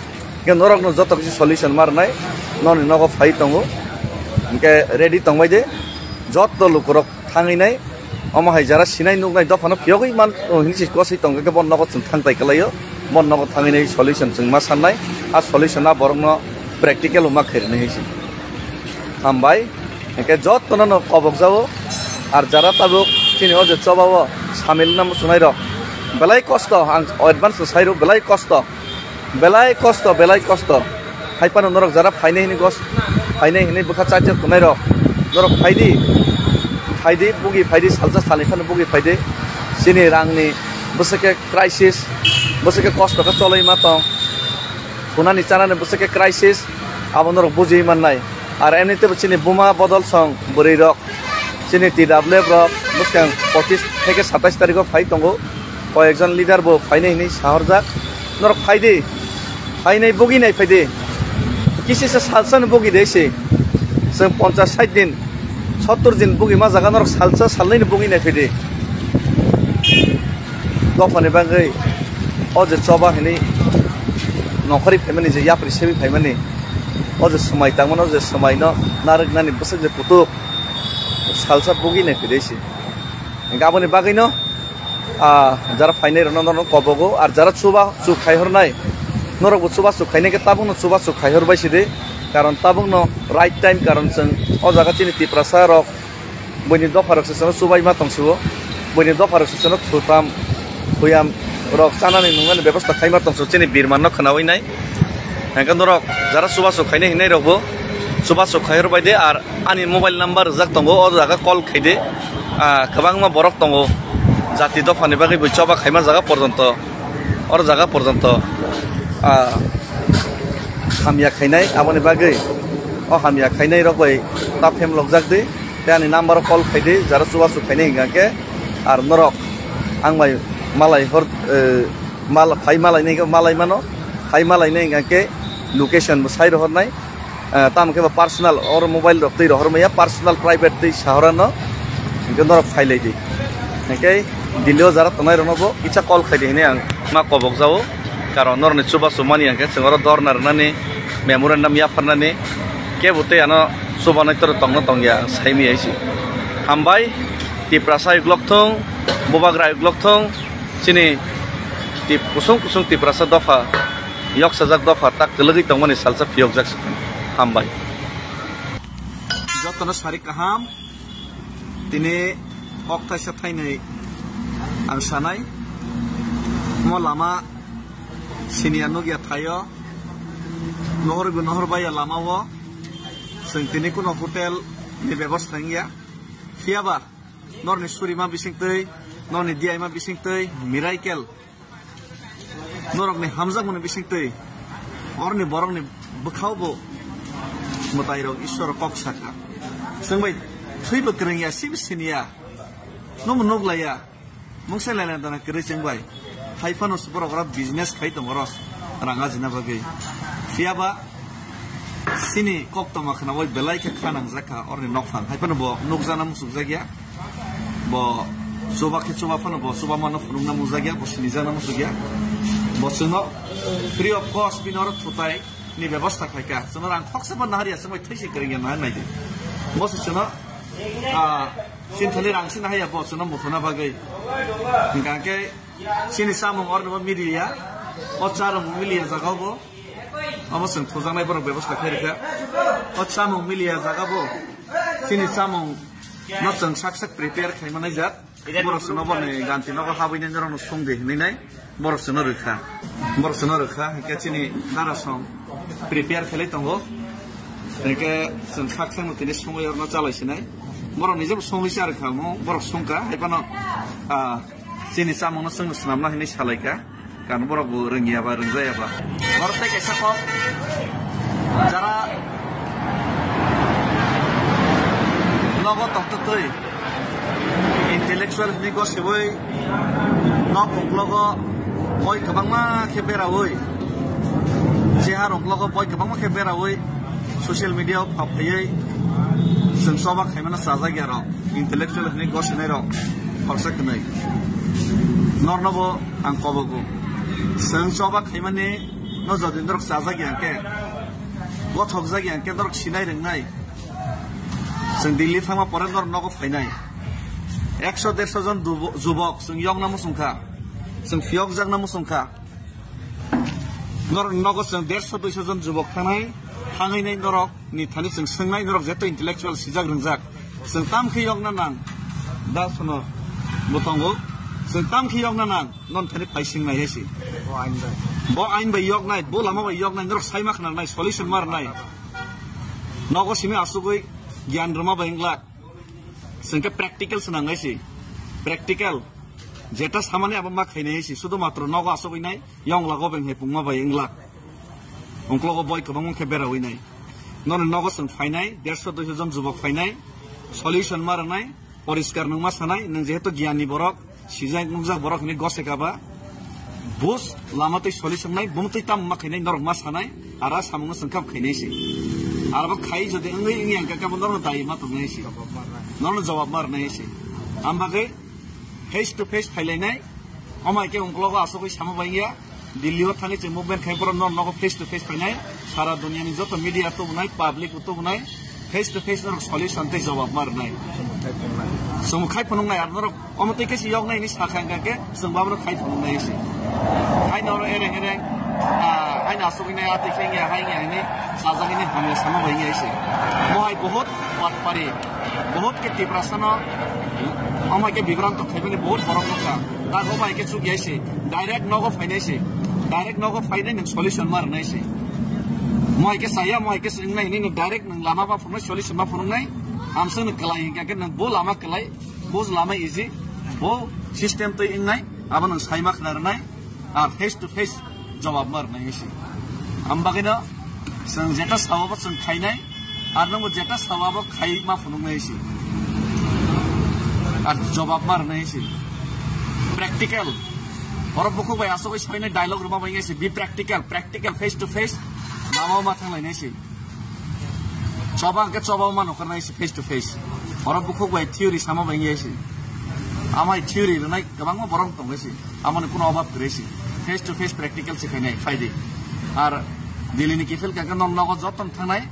ke norok no joto kisi solution mar nai noni nogo phai tongo ke ready tongbai de joto lukorok thangai nai ama hai jara sinai nuk nai dofano pyogoi man hinsi ko sei tongo ke bon nogo chung thangtai kalayo bon nogo thangai nai solution chung ma sannai a solution na borong no practical uma khair nai si hambai ke joto no kobok jao আর যারা তাবুক চিনি যে চবাও সামিল নাম শুনাই rock বেলাই কষ্ট advance সাইরো বেলাই কষ্ট হাইপানো নরক যারা ফাইনে হিনি গস ফাইনে হিনি বুখা চাইতে কোনাই রক নরক ফাইদি বুগি ফাইদি সালসা সালিখানো বুগি ফাইদি চিনি রাংনি বসেকে ক্রাইসিস বসেকে কষ্টকে চলাই মাতং কোনানি চানানে বসেকে ক্রাইসিস আবার নরক বুঝি মান নাই আর এমনিতে চিনি বোমা বদল সং বরি রক চিনি TWF রক বুঝকাং 25 থেকে 27 তারিখও ফাই তঙ্গো কয়েকজন লিডার বো ফাইনে হিনি সাহর যাক নরক ফাইনে বগি নাই ফাইদে কিসিসে সালসান বগি দেছে जों 50-60 दिन 70 दिन बगि मा जागा नरक सालसा सालनैनि बगि नाय फैदे दफानि बागै अजे चबा हिनि नखरि फेमानि जे याप्रि सेबि फाइमानि अजे समाय तांमोन अजे समायनो नारगनानि बसे जे पुतु सालसा बगि नाय फैदेसि गाबोनि बागैनो যারা ফাইনে রনন কবগো আর যারা চু খাইহরনাই নরক চুবা চু খাইনাকে তাবুনো চুবা চু খাইহরবাইছি দে কারণ তাবুনো রাইট টাইম কারণ जों अ जागा चिनि तिप्रासा रक बयनि दफारक सेसनो सुबाय मा तंसुबो बयनि दफारक सेसनो थुताम हुयाम रक चानानि नुंगानि व्यवस्था खाइमा तंसु चिनि बिरमान खनावै नाय हांका नरक যারা চুবা চু खाइने हिनाय रबो चुबा चु खाइहरबाय दे आर आनि मोबाइल नाम्बार जाक तंगो अ जागा कल खाइदे गोबांमा बरफ तंगो जाति दफानि बागै बैचबा खाइमा जागा पर्यन्त और जागा पर्यन्त हामिया खाइनाय आबनि बागै अ हामिया खाइनाय रगै ता फेम लगजाक दे त्यानि नाम्बार कल खाइदे जारा चुबा चु खाइनाय हिंगाके आर नरक आंमाय मालाय हर माल खाइ मालाय मानो खाइ मालायनाय हिंगाके लोकेशन साइड हरनाय तामके पर्सनल और मोबाइल रक्तै रहरमैया पर्सनल प्राइवेट दै साहरानो हिंगा नरक फाइलाय दे ओके दिल्लीयाव যারা तनाय रनबो इचा कल खाइदे हिने आं मा कबक जाओ कारण नरनि चुबा सुमानि आंके जोंरो दरनार नानि मेमोरेन्डाम याफारनानि के बुते आनो सुबानाय तर तंग तंगिया साइमि आइसि हामबाय तिप्रासा इग्लकथं बबाग्रा इग्लकथं चिनि ति कुसुं तिप्रासा दफा यक सजाक दफा ताक लगै तंगमानि सालसा फियक जाक हामबाय जतनो सारि काहाम दिनै अक्टाइसा थाइनै आं सानाय म लामा सिनिया नगिया थायो नहरबो नहरबाया लामावो जों दिनै कुनो हटेल नि व्यवस्था गैया फियाबा नरनि सुरिमा बिसिंतै नरनि दियाइमा बिसिंतै मिराइकेल नरकनि हामजागमनि बिसिंतै अरनि बरंनि बखावबो मताइरक ईश्वर कक्साका जों बै थैबो ग्रेंया सिब सिनिया नम नगलाया मुंसे लायना दाना करे जोंबाय हाइफानो सुपरग्रा बिजनेस खाइ दंगरस राङा जिना बागै फियाबा सिनि कक्तमा खनावै बेलाइके खानां जाका अरनि नखफान हाइफानो बो नगजाना मुसुक जागिया बो जोबाके जोबाफानो बो जोबामानो फुनुंना मुजागिया बो सिनि जाना मुसुगिया बो जोंनो फ्री अफ कस्ट बिनर थुताय नि व्यवस्था खाइका जोंनो रां खक्साबा नाहारिया जोंबाय थैसे ग्रेंया ना नायदे मस जोंनो सिन्थालि रांसिन हाया बो जोंनो मुथना बागै हिंगाके सिनि सामं अरनबो मिडिया अचारम मिलिया जागाबो अमसं थजानाय बर व्यवस्था खाइरखा अचामं मिलिया जागाबो सिनि सामं नसं साकसाक प्रिपेयार खाइमानाय जात बरसनो बने गान्ति नगर हाबैनाय जरनो संदे हिनाय बरसनो रोखा हिका सिनि नारासं प्रिपेयार खाइलाय तंगो हिका जों साकसां मतिनि समयरनो चालायसिनाय बरनि जेबो समयसि आरो खामो बर संका हाइपानो सिनि सामंनो जोंनो स्नामना हिनाय सालायका कारण बरबो रोंगियाबा रोंजायाबा बरते केसाखौ যারা লগত তত্ত্বই ইন্টেলেকচুয়াল नि गसेबै नकलग बय गोबांमा खेबेरावै जेहा रंलग बय गोबांमा खेबेरावै ससियेल मिडियायाव फाफायै जों सबा खायमाना साजागिया रok intellectual hne gosene rok khorsa knai nornobo ang kobogo जों सबा खायमाने no jodin rok sajagiya ke gothok jagiya ke rok sinai rengnai जों दिल्ली थांबा परे नरनगो फायनाय 100-150 जन जुबक जों यंगना मुसुंखा जों फियक जागना मुसुंखा नरनगो जों 150-200 जन जुबक थानाय थाङैनाय नरक नि थानि जों सोंनाय नरक जेतो इन्टेलेक्चुअल सिजाग रोंजाक जों तामखि यंगना नां दा सनो बतंगो जों तामखि यंगना नां नन थानि फाइसिंनाय हेसि बो आइन बाय यगनाय बो लामा बाय यगनाय नरक साइमा खनाय सल्युशन मारनाय नगो सिमे आसुगै ज्ञान रमा बायंगला जोंके प्रेक्टिकल सनांगायसि प्रेक्टिकल जेटा सामाने अब मा खायनायसि सुदु मात्र नगो आसुगैनाय यंगलागो बें हेपुंमा बायंगला अंक्लगो बय कबां मुखे बेरावैनाय नन नगो जों फायनाय 150-200 जन जुबक फायनाय सल्युशन मारनाय परिष्कार नंमा सानाय नों जेहेतु गियाननि बरक सिजाय नंजा बरकनि गसेकाबा बुस लामातै सल्युशन नाय बुमतै ताम मा खायनाय नरक मा सानाय आरा सामुंनो संखाब खायनायसि आरो खाय जदि ओंगै इंनि आंका बन्दर दाय मा तंनायसि नन जवाब मारनायसि आमबागै फेस टू फेस फायलायनाय अमायके अंक्लगो आसोगै सामो बायया दिल्लीयाव थाङै जों मुभमेन्ट खायफोर नगो फेस टू फेस फायनाय सारा दुनियानि जत मिडिया तो बुनाय पाब्लिक तो बुनाय फेस टू फेस नर सल्युशन तै जवाब मारनाय जों खाय फनंनाय आरो अमतै केसि यगनायनि साखांगाके जों बाबरो खाय फनंनायसि खाय नर एरे एरे आइना आसोगैनाय आतिखेंया हायनि साजागिनि हमले सामा बाययासि मोहाय बहुत बात पारी बहुत के तिब्रासन अमाके विभ्रांत खायबनि बहुत फरक रखा दागो बायके चुगियासि डाइरेक्ट नगो फायनायसि डाइरेक्ट नगो फायनाय नों सल्युशन मारनायसि मोहायके साया मोहायके सिंनाय नि डाइरेक्ट नों लामा बा फुरनाय सल्युशन बा फुरनाय आमसों कलाय के नों बो लामा कलाय बो लामा इजि बो सिस्टेम तै इंनाय आबो नों साइमा खनारनाय आ फेस टू फेस जवाब मारनायसि आमबागैनो जों जेटा सावाबो जों खायनाय आरो नों जेटा सावाबो खाय मा फुरनायसि आरो जवाब मारनायसि practical orang buku bay asok is fine dialogue rumah bayang sih be practical face to face nama matang lain sih coba mana karena sih face to face orang buku bay theory sama bayang sih amai theory naik kebang mau borong tong sih aman kuno abab sih face to face practical sih kayaknya faide ar dili ni kifil kakak non nagot joton tanai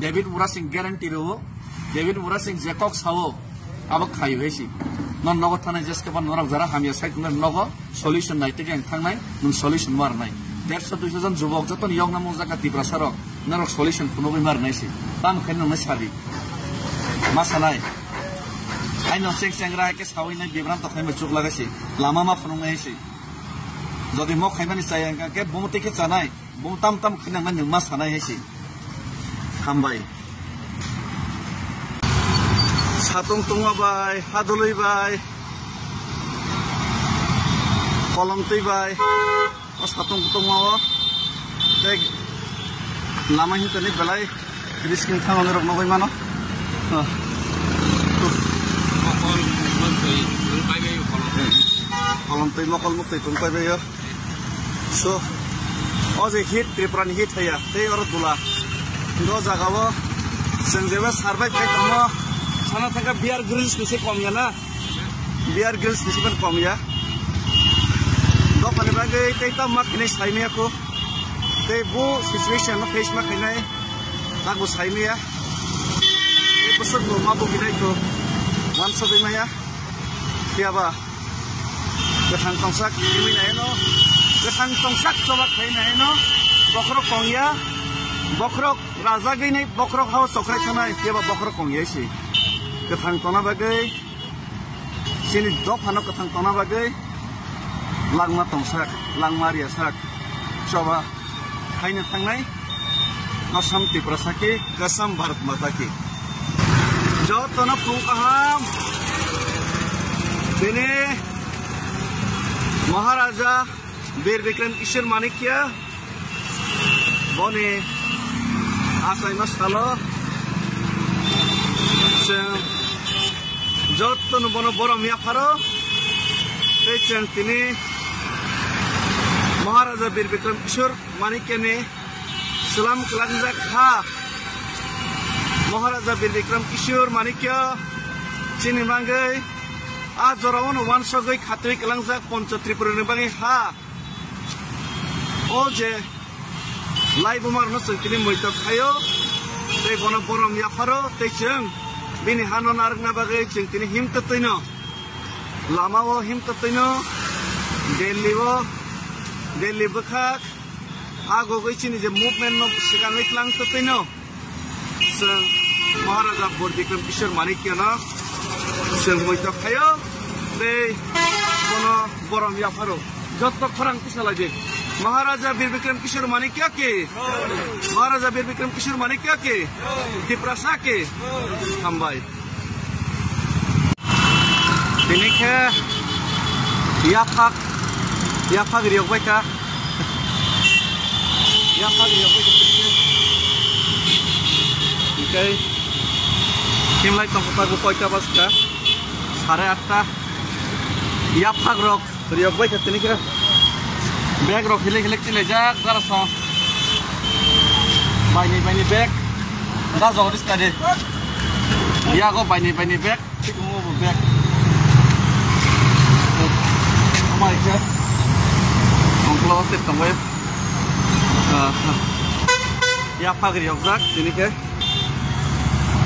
David Murasing guarantee roh David Murasing Jacob sawo abak kayu sih non nogo tanai jeske ban norak jara hamia site nogo solution nai tege thangnai nun solution marnai 150-200 জন যুবক যতন ইয়ংনা মজাকা তিব্রাসারক নরক solution ফুনবি মারনাইছি তাম খাইনো নসারি মাসানাই আইনো Seng সেংরা কে সাউইনাই বিভ্রান্ত Jaime চুক লাগাইছি লামা মা ফুনংনাইছি যদি ম খাইমানি চাইঙ্কা কে বুমতিকে চানাই বুম তাম তাম খাইনাং নং মাসানাই হেছি হামবাই साtung tunga bay hadului bay kolom tui bay satung tunga o dek lama hin tani belai riskin thang onor no bay mano kolom tui mokol muk tui tung bay bay so oje hit tripran hit haya tei or dula do jagawo senjeba survive kai tamo sana tangga biar grills bisa kom ya na biar grills bisa kan kom ya dok pada bagai kita mak ini saimi aku tebu situation no face mak ini aku saimi ya ini besar lo mabu kita itu one so bima ya siapa kesan tongsak ini na eno kesan tongsak coba kain na eno bokrok kong ya bokrok raja gini bokrok haus sokrai sana siapa bokrok kong ya sih ketang tona bagai sini dok hano ketang tona bagai langma tongsak langma riasak coba kainnya tangnai asam tiprasaki kasam Bharat Mata ki jotona pungkaham ini Maharaja Bir Bikram Kishore Manikya bone asai masalo joton bono borom ya pharo techen tini Maharaja Bir Bikram Kishore Manikya ne salam kalanja kha Maharaja Bir Bikram Kishore Manikya Chini Mangai A Jorawan Wan Sogai Khatri Kalangjak Ponchotri Purnibangi Ha Oje Lai Bumar no Santini Moitok Hayo Tei Bono Borom Yafaro Tei Chung Bini Hano Naragna Bagai Chung Tini Him Tatino Lama wo Him Tatino Delhi Bakak Ago Chini the movement no Sigamik Lang Tatino Maharaja Bir Bikram Kishore Manikya na Seng Moitok Hayo Tei Bono Borom Yafaro Joto Khorang Pisalaje Maharaja Bir Bikram Kishore Manikya ke Maharaja Bir Bikram Kishore Manikya ke Tiprasa ke Hambai Ini ke Yapak riok baik ka Yapak riok baik Okay Kim lai tong kota gupoi ka bas ka 8:30 Yapak riok baik ka ini ke Bag rok hilik chile jak zara sa Baini bag da jog dis kade ya go baini bag tik mo bag Oh my god onglo tip tong web ya pagri yok jak ini ke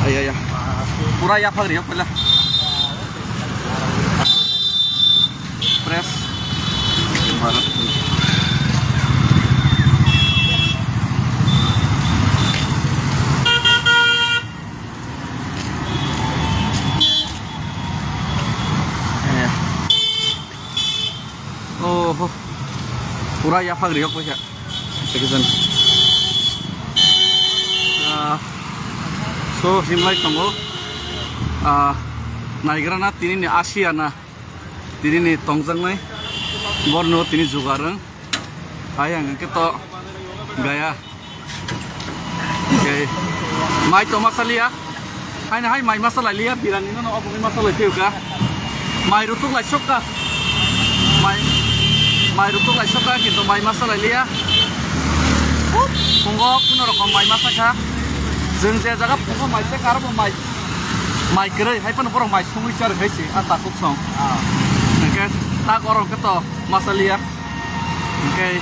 ya pura ya pagri yok pala press Barat Pura ya pag riok ba siya? Sekisan. So simlay tamo. Naigra na tini ni Asia na. Tini ni Tongjang nai. Borno tini Jugarang. Ayang kita gaya. Okay. Mai to masalia. Hai mai masala liya birani no abu masala teuka. Mai rutuk lai soka. Mai rutuk lai soka kinto mai masala liya. Pungo kuno rokom mai masaka. Jeng je jaga pungo mai se karbo mai kere hai pan porong mai sungui char gaisi ata kuk song. Okay. Tak orang keto masalia. Okay.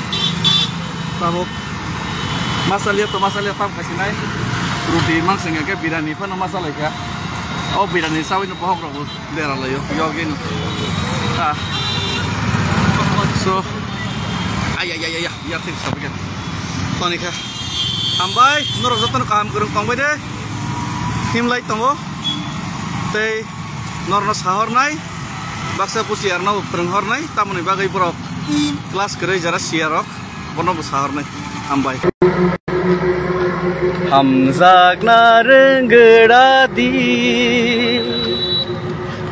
Tabuk masalia to masalia tam kasih nai. Ruti mang senga ke birani pan masalah ka. Oh birani sawin pohok rogo dera layo yogin. So ya ting sabikan. Tonika. Ambai nor joton kam kurung pangbai de. Himlai tongo. Tei norno sahor nai. Baksa pusiar nau prenghor nai tamuni bagai borok. Kelas kere jara siarok bono sahor nai. Ambai. हम जागना रंगड़ा दी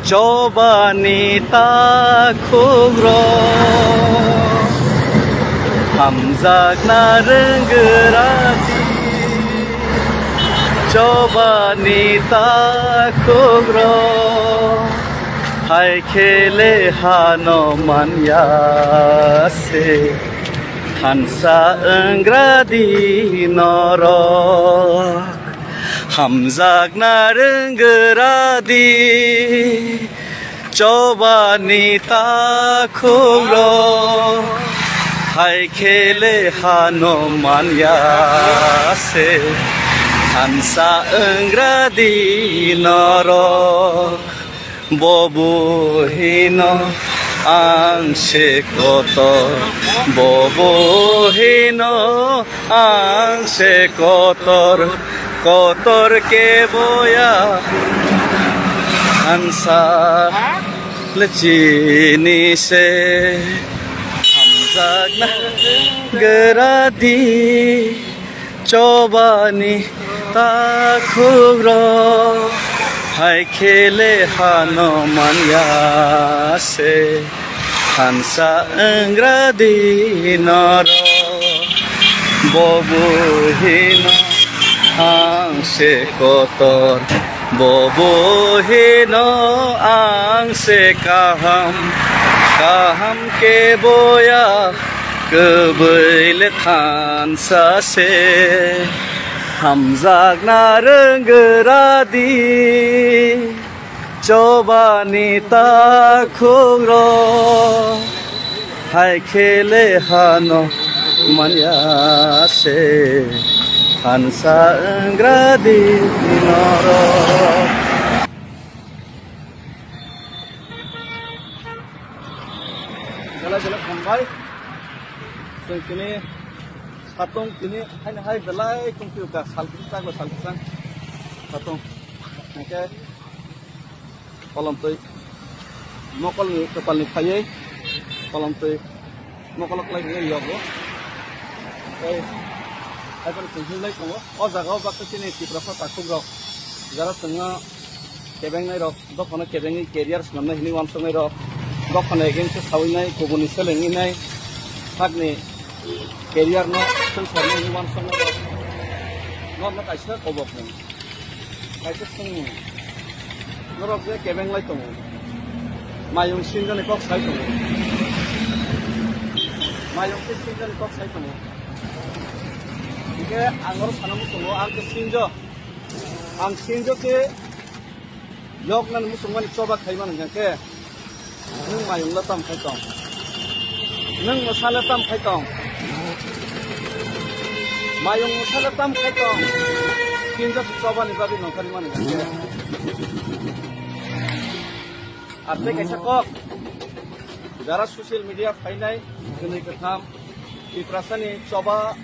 चौबानी ताखोग्रो हम जागना रंगड़ा दी चौबानी ताखोग्रो हाय खेले हानो मानिया से Hansa engradi norok Hamzak narenggeradi Coba nita kuro Hai kele hanoman yase Hansa engradi norok Bobu hino ang sekotor bobohino ang sekotor kotor ke boya ansa lecini se hamzagna geradi cobani takhuro hai khele hanoman yase Hansa engradi noro bobuhino ang sekotor bobuhino ang sekaham kaham ke boya kebeile thansa se hamzakna rengeradi cobani takhuro hai khele hano manyase hansa engradi noro jala khambai kini satung kini hai belai kungku ka salpisang satung oke kolom tui nokol ni kepal ni khaye kolom tui nokolok lai ni yogo ai kon sing lai ko o jaga ba ka kini ti prasa takum ro jara tanga kebeng nai ro do khona kebeng ni career namna hini wan song nai ro do khona egen se sawi nai ko buni selengi nai thakni career no sung sarni hini wan song nai ro no kaisa ko bok ni kaisa sung norok je kebeng lai tongo mayung sinjani kok sai tongo mayung ke sinjani kok sai tongo ike angor sanamu tongo ang ke sinjo ke yok nan musungani coba khaiman ngake nung mayung la tam khai tong nung masala tam khai tong mayung masala tam khai tong sinjo coba ni babi nokari man ngake Arti kaisa kok Dara sosial media fainai Kini ketham Iprasani coba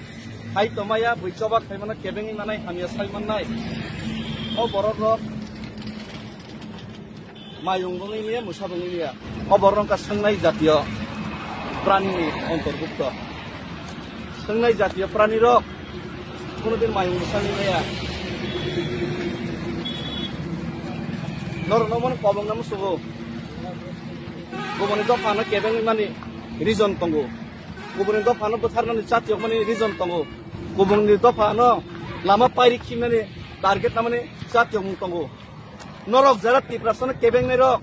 Hai tomaya bui coba Kaimana kebengi manai Hamia saiman nai O borok rok Mayung bungi niya Musa bungi niya O borok ka sengnai jatiyo Prani ni Ontorbukto Sengnai jatiyo prani rok Kuno din mayung musa niya Nor nomon pabong namu sugo Gubernur itu fana kebeng mani reason tunggu. Gubernur itu fana betharnani jatiyo mani reason tunggu. Gubernur itu fana lama pairi kimnani target namani jatiyo mung tunggu. Norok jarat tiprasana kebeng nerok.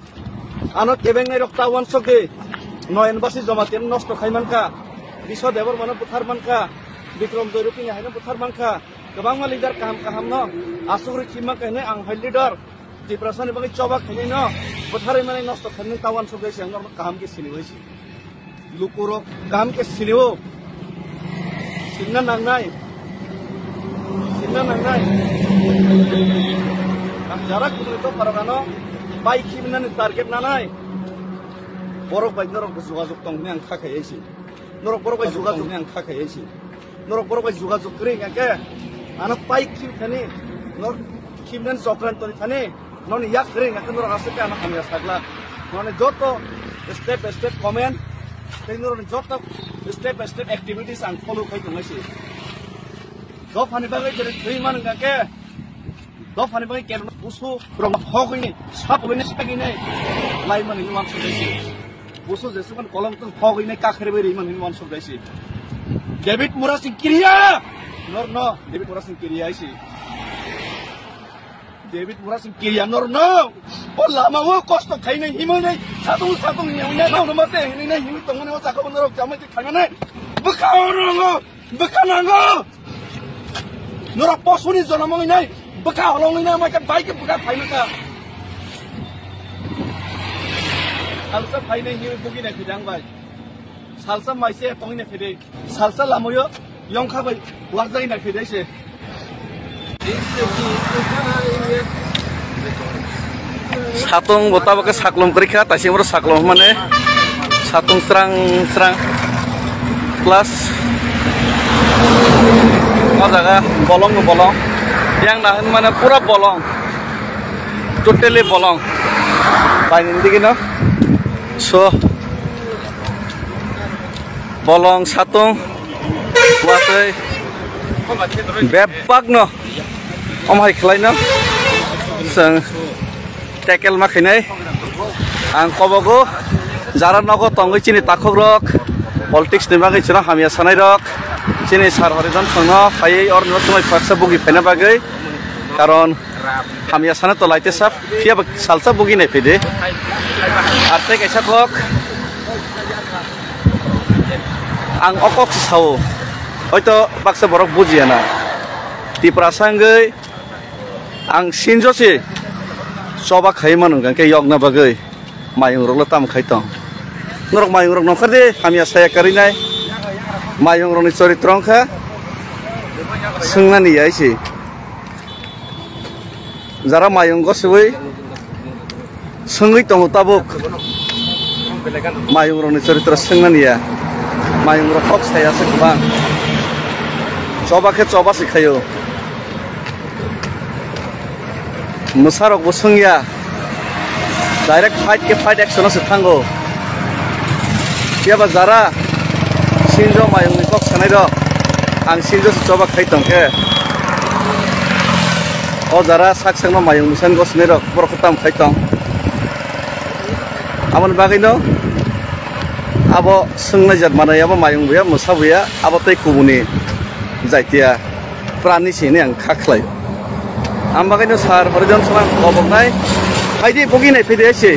Ano kebeng nerok tawan soge. Noyen basi jamatin nosto khaimanka. Biswa debar mana bethar manka. Bikram Dorupi nyahina bethar manka. Gobang ma leader kaham no. Asuri kimaka ne ang high leader. Tiprasana bagi coba khaini no. Bethar mane nosto khaini tawan soge siang kaham ke sini hoisi. Lukuro kaham ke sini wo. Sinna nangnai. Jarak itu paragano baik kimnan target nanai. Borok baik norok berjugajug tong ni ang kakayesi. Norok borok baik jugajug ni ang kakayesi. Norok borok baik jugajug kering angke. Anak baik kim kani norok kimnan sokran toni kani. Noni yak kering angke norok asal anak kami asagla. Noni joto step comment. Tapi norok joto step activities ang follow kai tongasi. Dok hani bagai jadi terima angke. Dok hani bagai kerana busu from hog ini, sab ini sebagainya. Lain mana ini maksud desi. Busu desi kan kolom tu hog ini kakhere beri mana ini maksud desi. David Murasing Kiria, no, David Murasing Kiria isi. David Murasing Kiria no. Oh lama wo kosto kai ni himu ni, satu ni unai kau nama teh ini ni himu tunggu ni wo cakap benar jaman tu kangen ni. Bukan anggo. Norak posu ni zona mong ini. Bekal long ini macam baik ke bekal pakai mereka. Salsa pakai ni hiu buki ni bidang baik. Salsa maise tong ini fede. Salsa lamoyo yang kabai warga ini fede se. Satung bota bagai saklom kerja, tapi mereka saklom mana? Satung serang plus. Oh jaga bolong. Yang nahan mana pura bolong, totally bolong. Paling ini no, so bolong satung, wasai, bepak no, hai kelai no, sang tekel makinai, angko bogo, jaran nogo tonggai cini takok rok, politics ni bagai cina hamia sanai rok. Sini sar horizon sono pai or no tumai faksa bugi pena bagai karon kami asana to laite sap dia salsa bugi ne pede arte kaisa kok ang okok sau oito baksa borok bujiana tiprasangei ang sinjosi soba khaiman ngang ke yogna bagai mayung rok tam khaitong norok mayung rok nokhade hamia saya karinai mayung rok ni choritrong kha sungnani aisi jara mayung gosui sungui tongo tabuk mayung rok ni choritra sungnani ya mayung rok hok saya sekbang coba ke coba sikhayo musarok busungya direct fight action se thango siapa jara sinjo mayung ni kok sanai do ang sinjo coba khaitong ke o jara saksang mayung musan gos ne do boroktam khaitong amon bagino abo sungna jat mana abo mayung buya musa buya abo tei kubuni jaitia prani sini ang khaklai ambagaino sar horijon salam oboknai haidi boginai fide ase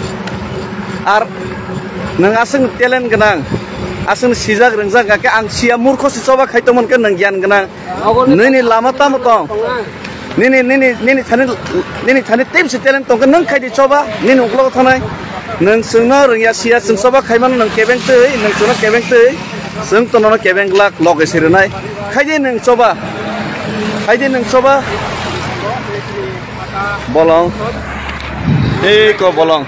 ar nang asung talent ganang asung sijak rengjak gake ang sia murkho si coba khaitomon ke nang gyan ganang nini lama tamotong nini thani tim si talent tong nang khaidi coba nini uklo thanai nang sungno rengya sia sung coba khaiman nang kebeng tei nang sungno kebeng tei sung tonono kebeng lak log esirenai khaidi nang coba bolong ko bolong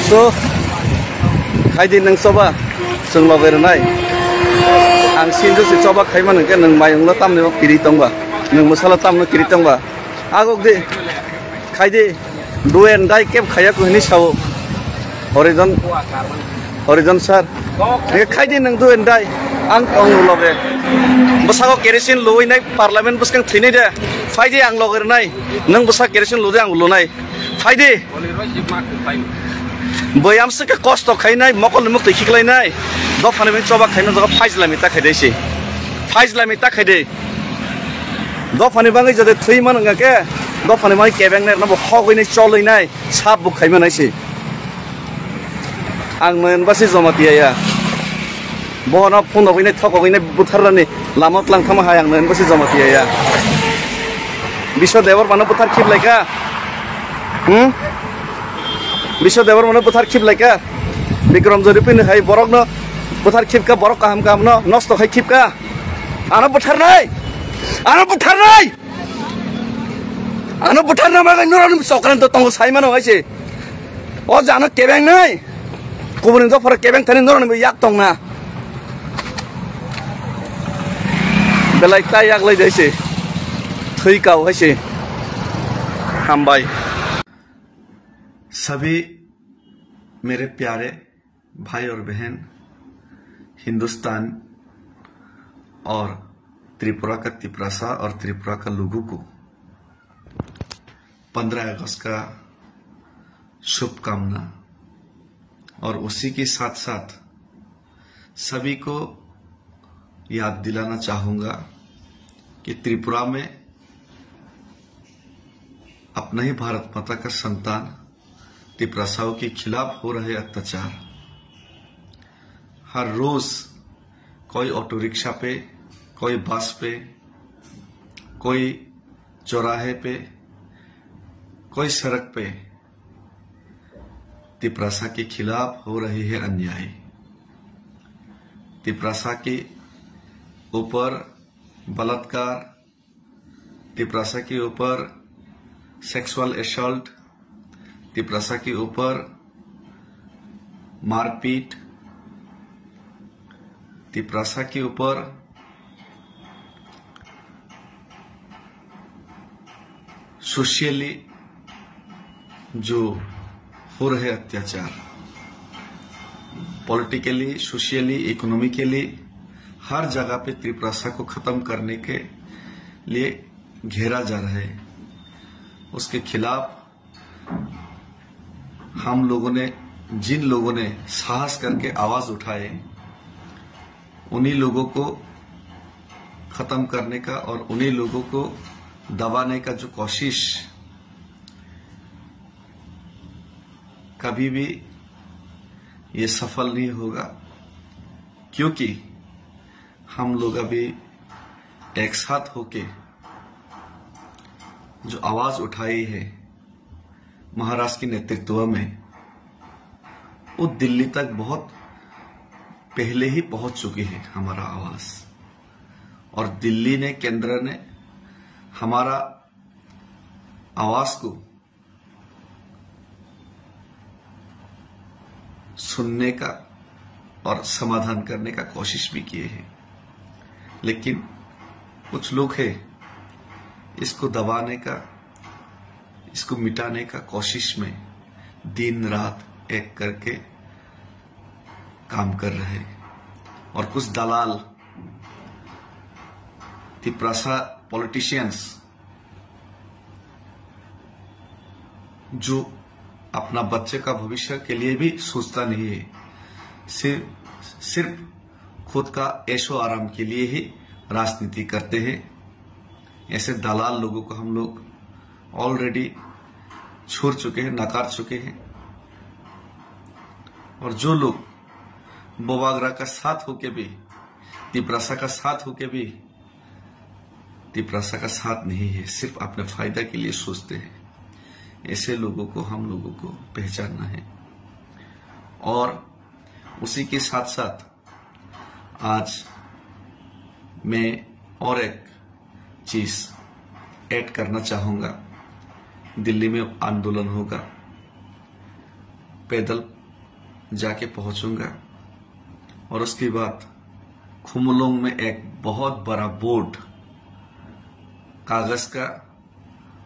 so khaidi nang soba sung loger nai ang sinjo si soba khaiman ke nang mayung la tam ne kiri tongba nang masala tam no kiri tongba agok de khaidi duen dai kep khaya ko ni sao horizon sar ne khaidi nang duen dai ang tong loge basago kerosin loi nai parliament buskang thini de faide ang loger nai nang busak kerosin lode ang lunai faide boyam se ka kosto khainai mokol muk te khiklai nai do phane ben choba khaina jaga faizla mita khaidesi faizla mita khaide do phane bangai jade thui man nga ke do phane mai kebeng ne na bo khogoi nai choloi nai sap bu khaima nai si ang men basi jomati ya bohona phone hoi nai thokoi nai butharani lamot lang thama hayang men basi jomati ya bisho devar mano buthar khiblai ka bisho devar mano buthar khiblai ka bikram joripin hai borok no buthar khip ka borok kaham kam no nosto khai khip ka ana buthar nai na magai noran sokran to tongo sai mano haise o jano kebeng nai kubunin to for kebeng thani noran bi yak tong na belai tai yak lai jaise thui kau haise hambai सभी मेरे प्यारे भाई और बहन हिंदुस्तान और त्रिपुरा का तिपरासा और त्रिपुरा का लोगों को 15 अगस्त का शुभकामना और उसी के साथ साथ सभी को याद दिलाना चाहूंगा कि त्रिपुरा में अपना ही भारत माता का संतान तिपरासाओं के खिलाफ हो रहे अत्याचार हर रोज कोई ऑटो रिक्शा पे कोई बस पे कोई चौराहे पे कोई सड़क पे तिपरासा के खिलाफ हो रही है अन्याय तिपरासा के ऊपर बलात्कार तिपरासा के ऊपर सेक्सुअल असॉल्ट तिपरासा के ऊपर मारपीट तिपरासा के ऊपर सोशियली जो हो रहे अत्याचार पॉलिटिकली सोशियली इकोनॉमिकली हर जगह पे तिपरासा को खत्म करने के लिए घेरा जा रहा है उसके खिलाफ हम लोगों ने जिन लोगों ने साहस करके आवाज उठाए उन्हीं लोगों को खत्म करने का और उन्हीं लोगों को दबाने का जो कोशिश कभी भी ये सफल नहीं होगा, क्योंकि हम लोग अभी एक साथ होके जो आवाज उठाई है महाराष्ट्र के नेतृत्व में, वो दिल्ली तक बहुत पहले ही पहुंच चुकी है हमारा आवाज। और दिल्ली ने, केंद्र ने हमारा आवाज को सुनने का और समाधान करने का कोशिश भी किए हैं, लेकिन कुछ लोग हैं इसको दबाने का, इसको मिटाने का कोशिश में दिन रात एक करके काम कर रहे हैं। और कुछ दलाल, तिपरासा पॉलिटिशियंस जो अपना बच्चे का भविष्य के लिए भी सोचता नहीं है, सिर्फ खुद का ऐशो आराम के लिए ही राजनीति करते हैं, ऐसे दलाल लोगों को हम लोग ऑलरेडी छोड़ चुके हैं, नकार चुके हैं। और जो लोग बोबागरा का साथ होके भी, तिपरासा का साथ होके भी तिपरासा का साथ नहीं है, सिर्फ अपने फायदा के लिए सोचते हैं, ऐसे लोगों को हम लोगों को पहचानना है। और उसी के साथ साथ आज मैं और एक चीज ऐड करना चाहूंगा। दिल्ली में आंदोलन होगा, पैदल जाके पहुंचूंगा और उसके बाद खुमलोंग में एक बहुत बड़ा बोर्ड, कागज का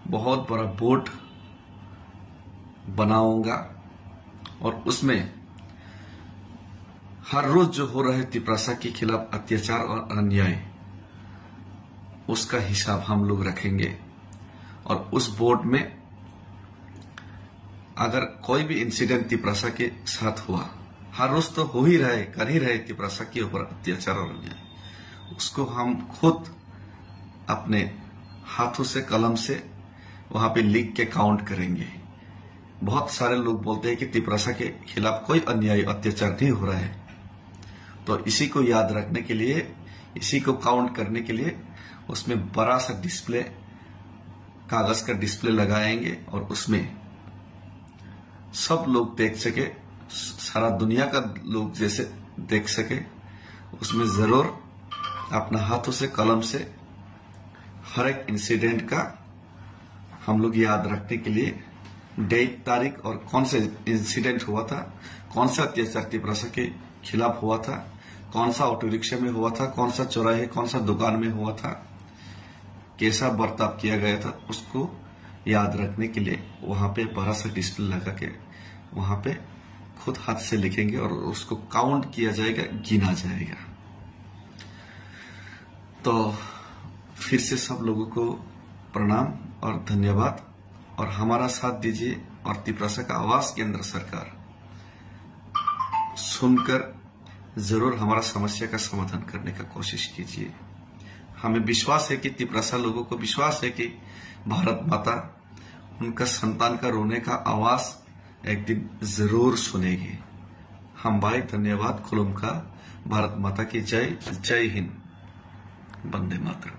बहुत बड़ा बोर्ड बनाऊंगा और उसमें हर रोज जो हो रहे तिपरासा के खिलाफ अत्याचार और अन्याय, उसका हिसाब हम लोग रखेंगे। और उस बोर्ड में अगर कोई भी इंसिडेंट तिपरासा के साथ हुआ, हर रोज तो हो ही रहे, कर ही रहे तिपरासा के ऊपर अत्याचार और अन्याय, उसको हम खुद अपने हाथों से, कलम से वहां पे लिख के काउंट करेंगे। बहुत सारे लोग बोलते हैं कि तिपरासा के खिलाफ कोई अन्याय अत्याचार नहीं हो रहा है, तो इसी को याद रखने के लिए, इसी को काउंट करने के लिए उसमें बड़ा सा डिस्प्ले, कागज का डिस्प्ले लगाएंगे और उसमें सब लोग देख सके, सारा दुनिया का लोग जैसे देख सके, उसमें जरूर अपना हाथों से, कलम से हर एक इंसिडेंट का हम लोग याद रखने के लिए डेट, तारीख और कौन से इंसिडेंट हुआ था, कौन सा अत्याचार तिपरासा के खिलाफ हुआ था, कौन सा ऑटो रिक्शा में हुआ था, कौन सा चौराहे, कौन सा दुकान में हुआ था, कैसा बर्ताव किया गया था, उसको याद रखने के लिए वहां पे बड़ा सा डिस्प्ले लगा के वहां पे खुद हाथ से लिखेंगे और उसको काउंट किया जाएगा, गिना जाएगा। तो फिर से सब लोगों को प्रणाम और धन्यवाद, और हमारा साथ दीजिए और तिपरासा का आवाज केंद्र सरकार सुनकर जरूर हमारा समस्या का समाधान करने का कोशिश कीजिए। हमें विश्वास है कि तिपरासा लोगों को विश्वास है कि भारत माता उनका संतान का रोने का आवाज एक दिन जरूर सुनेगी। हम भाई धन्यवाद, खुलुम का, भारत माता की जय, जय हिंद, वंदे मातरम।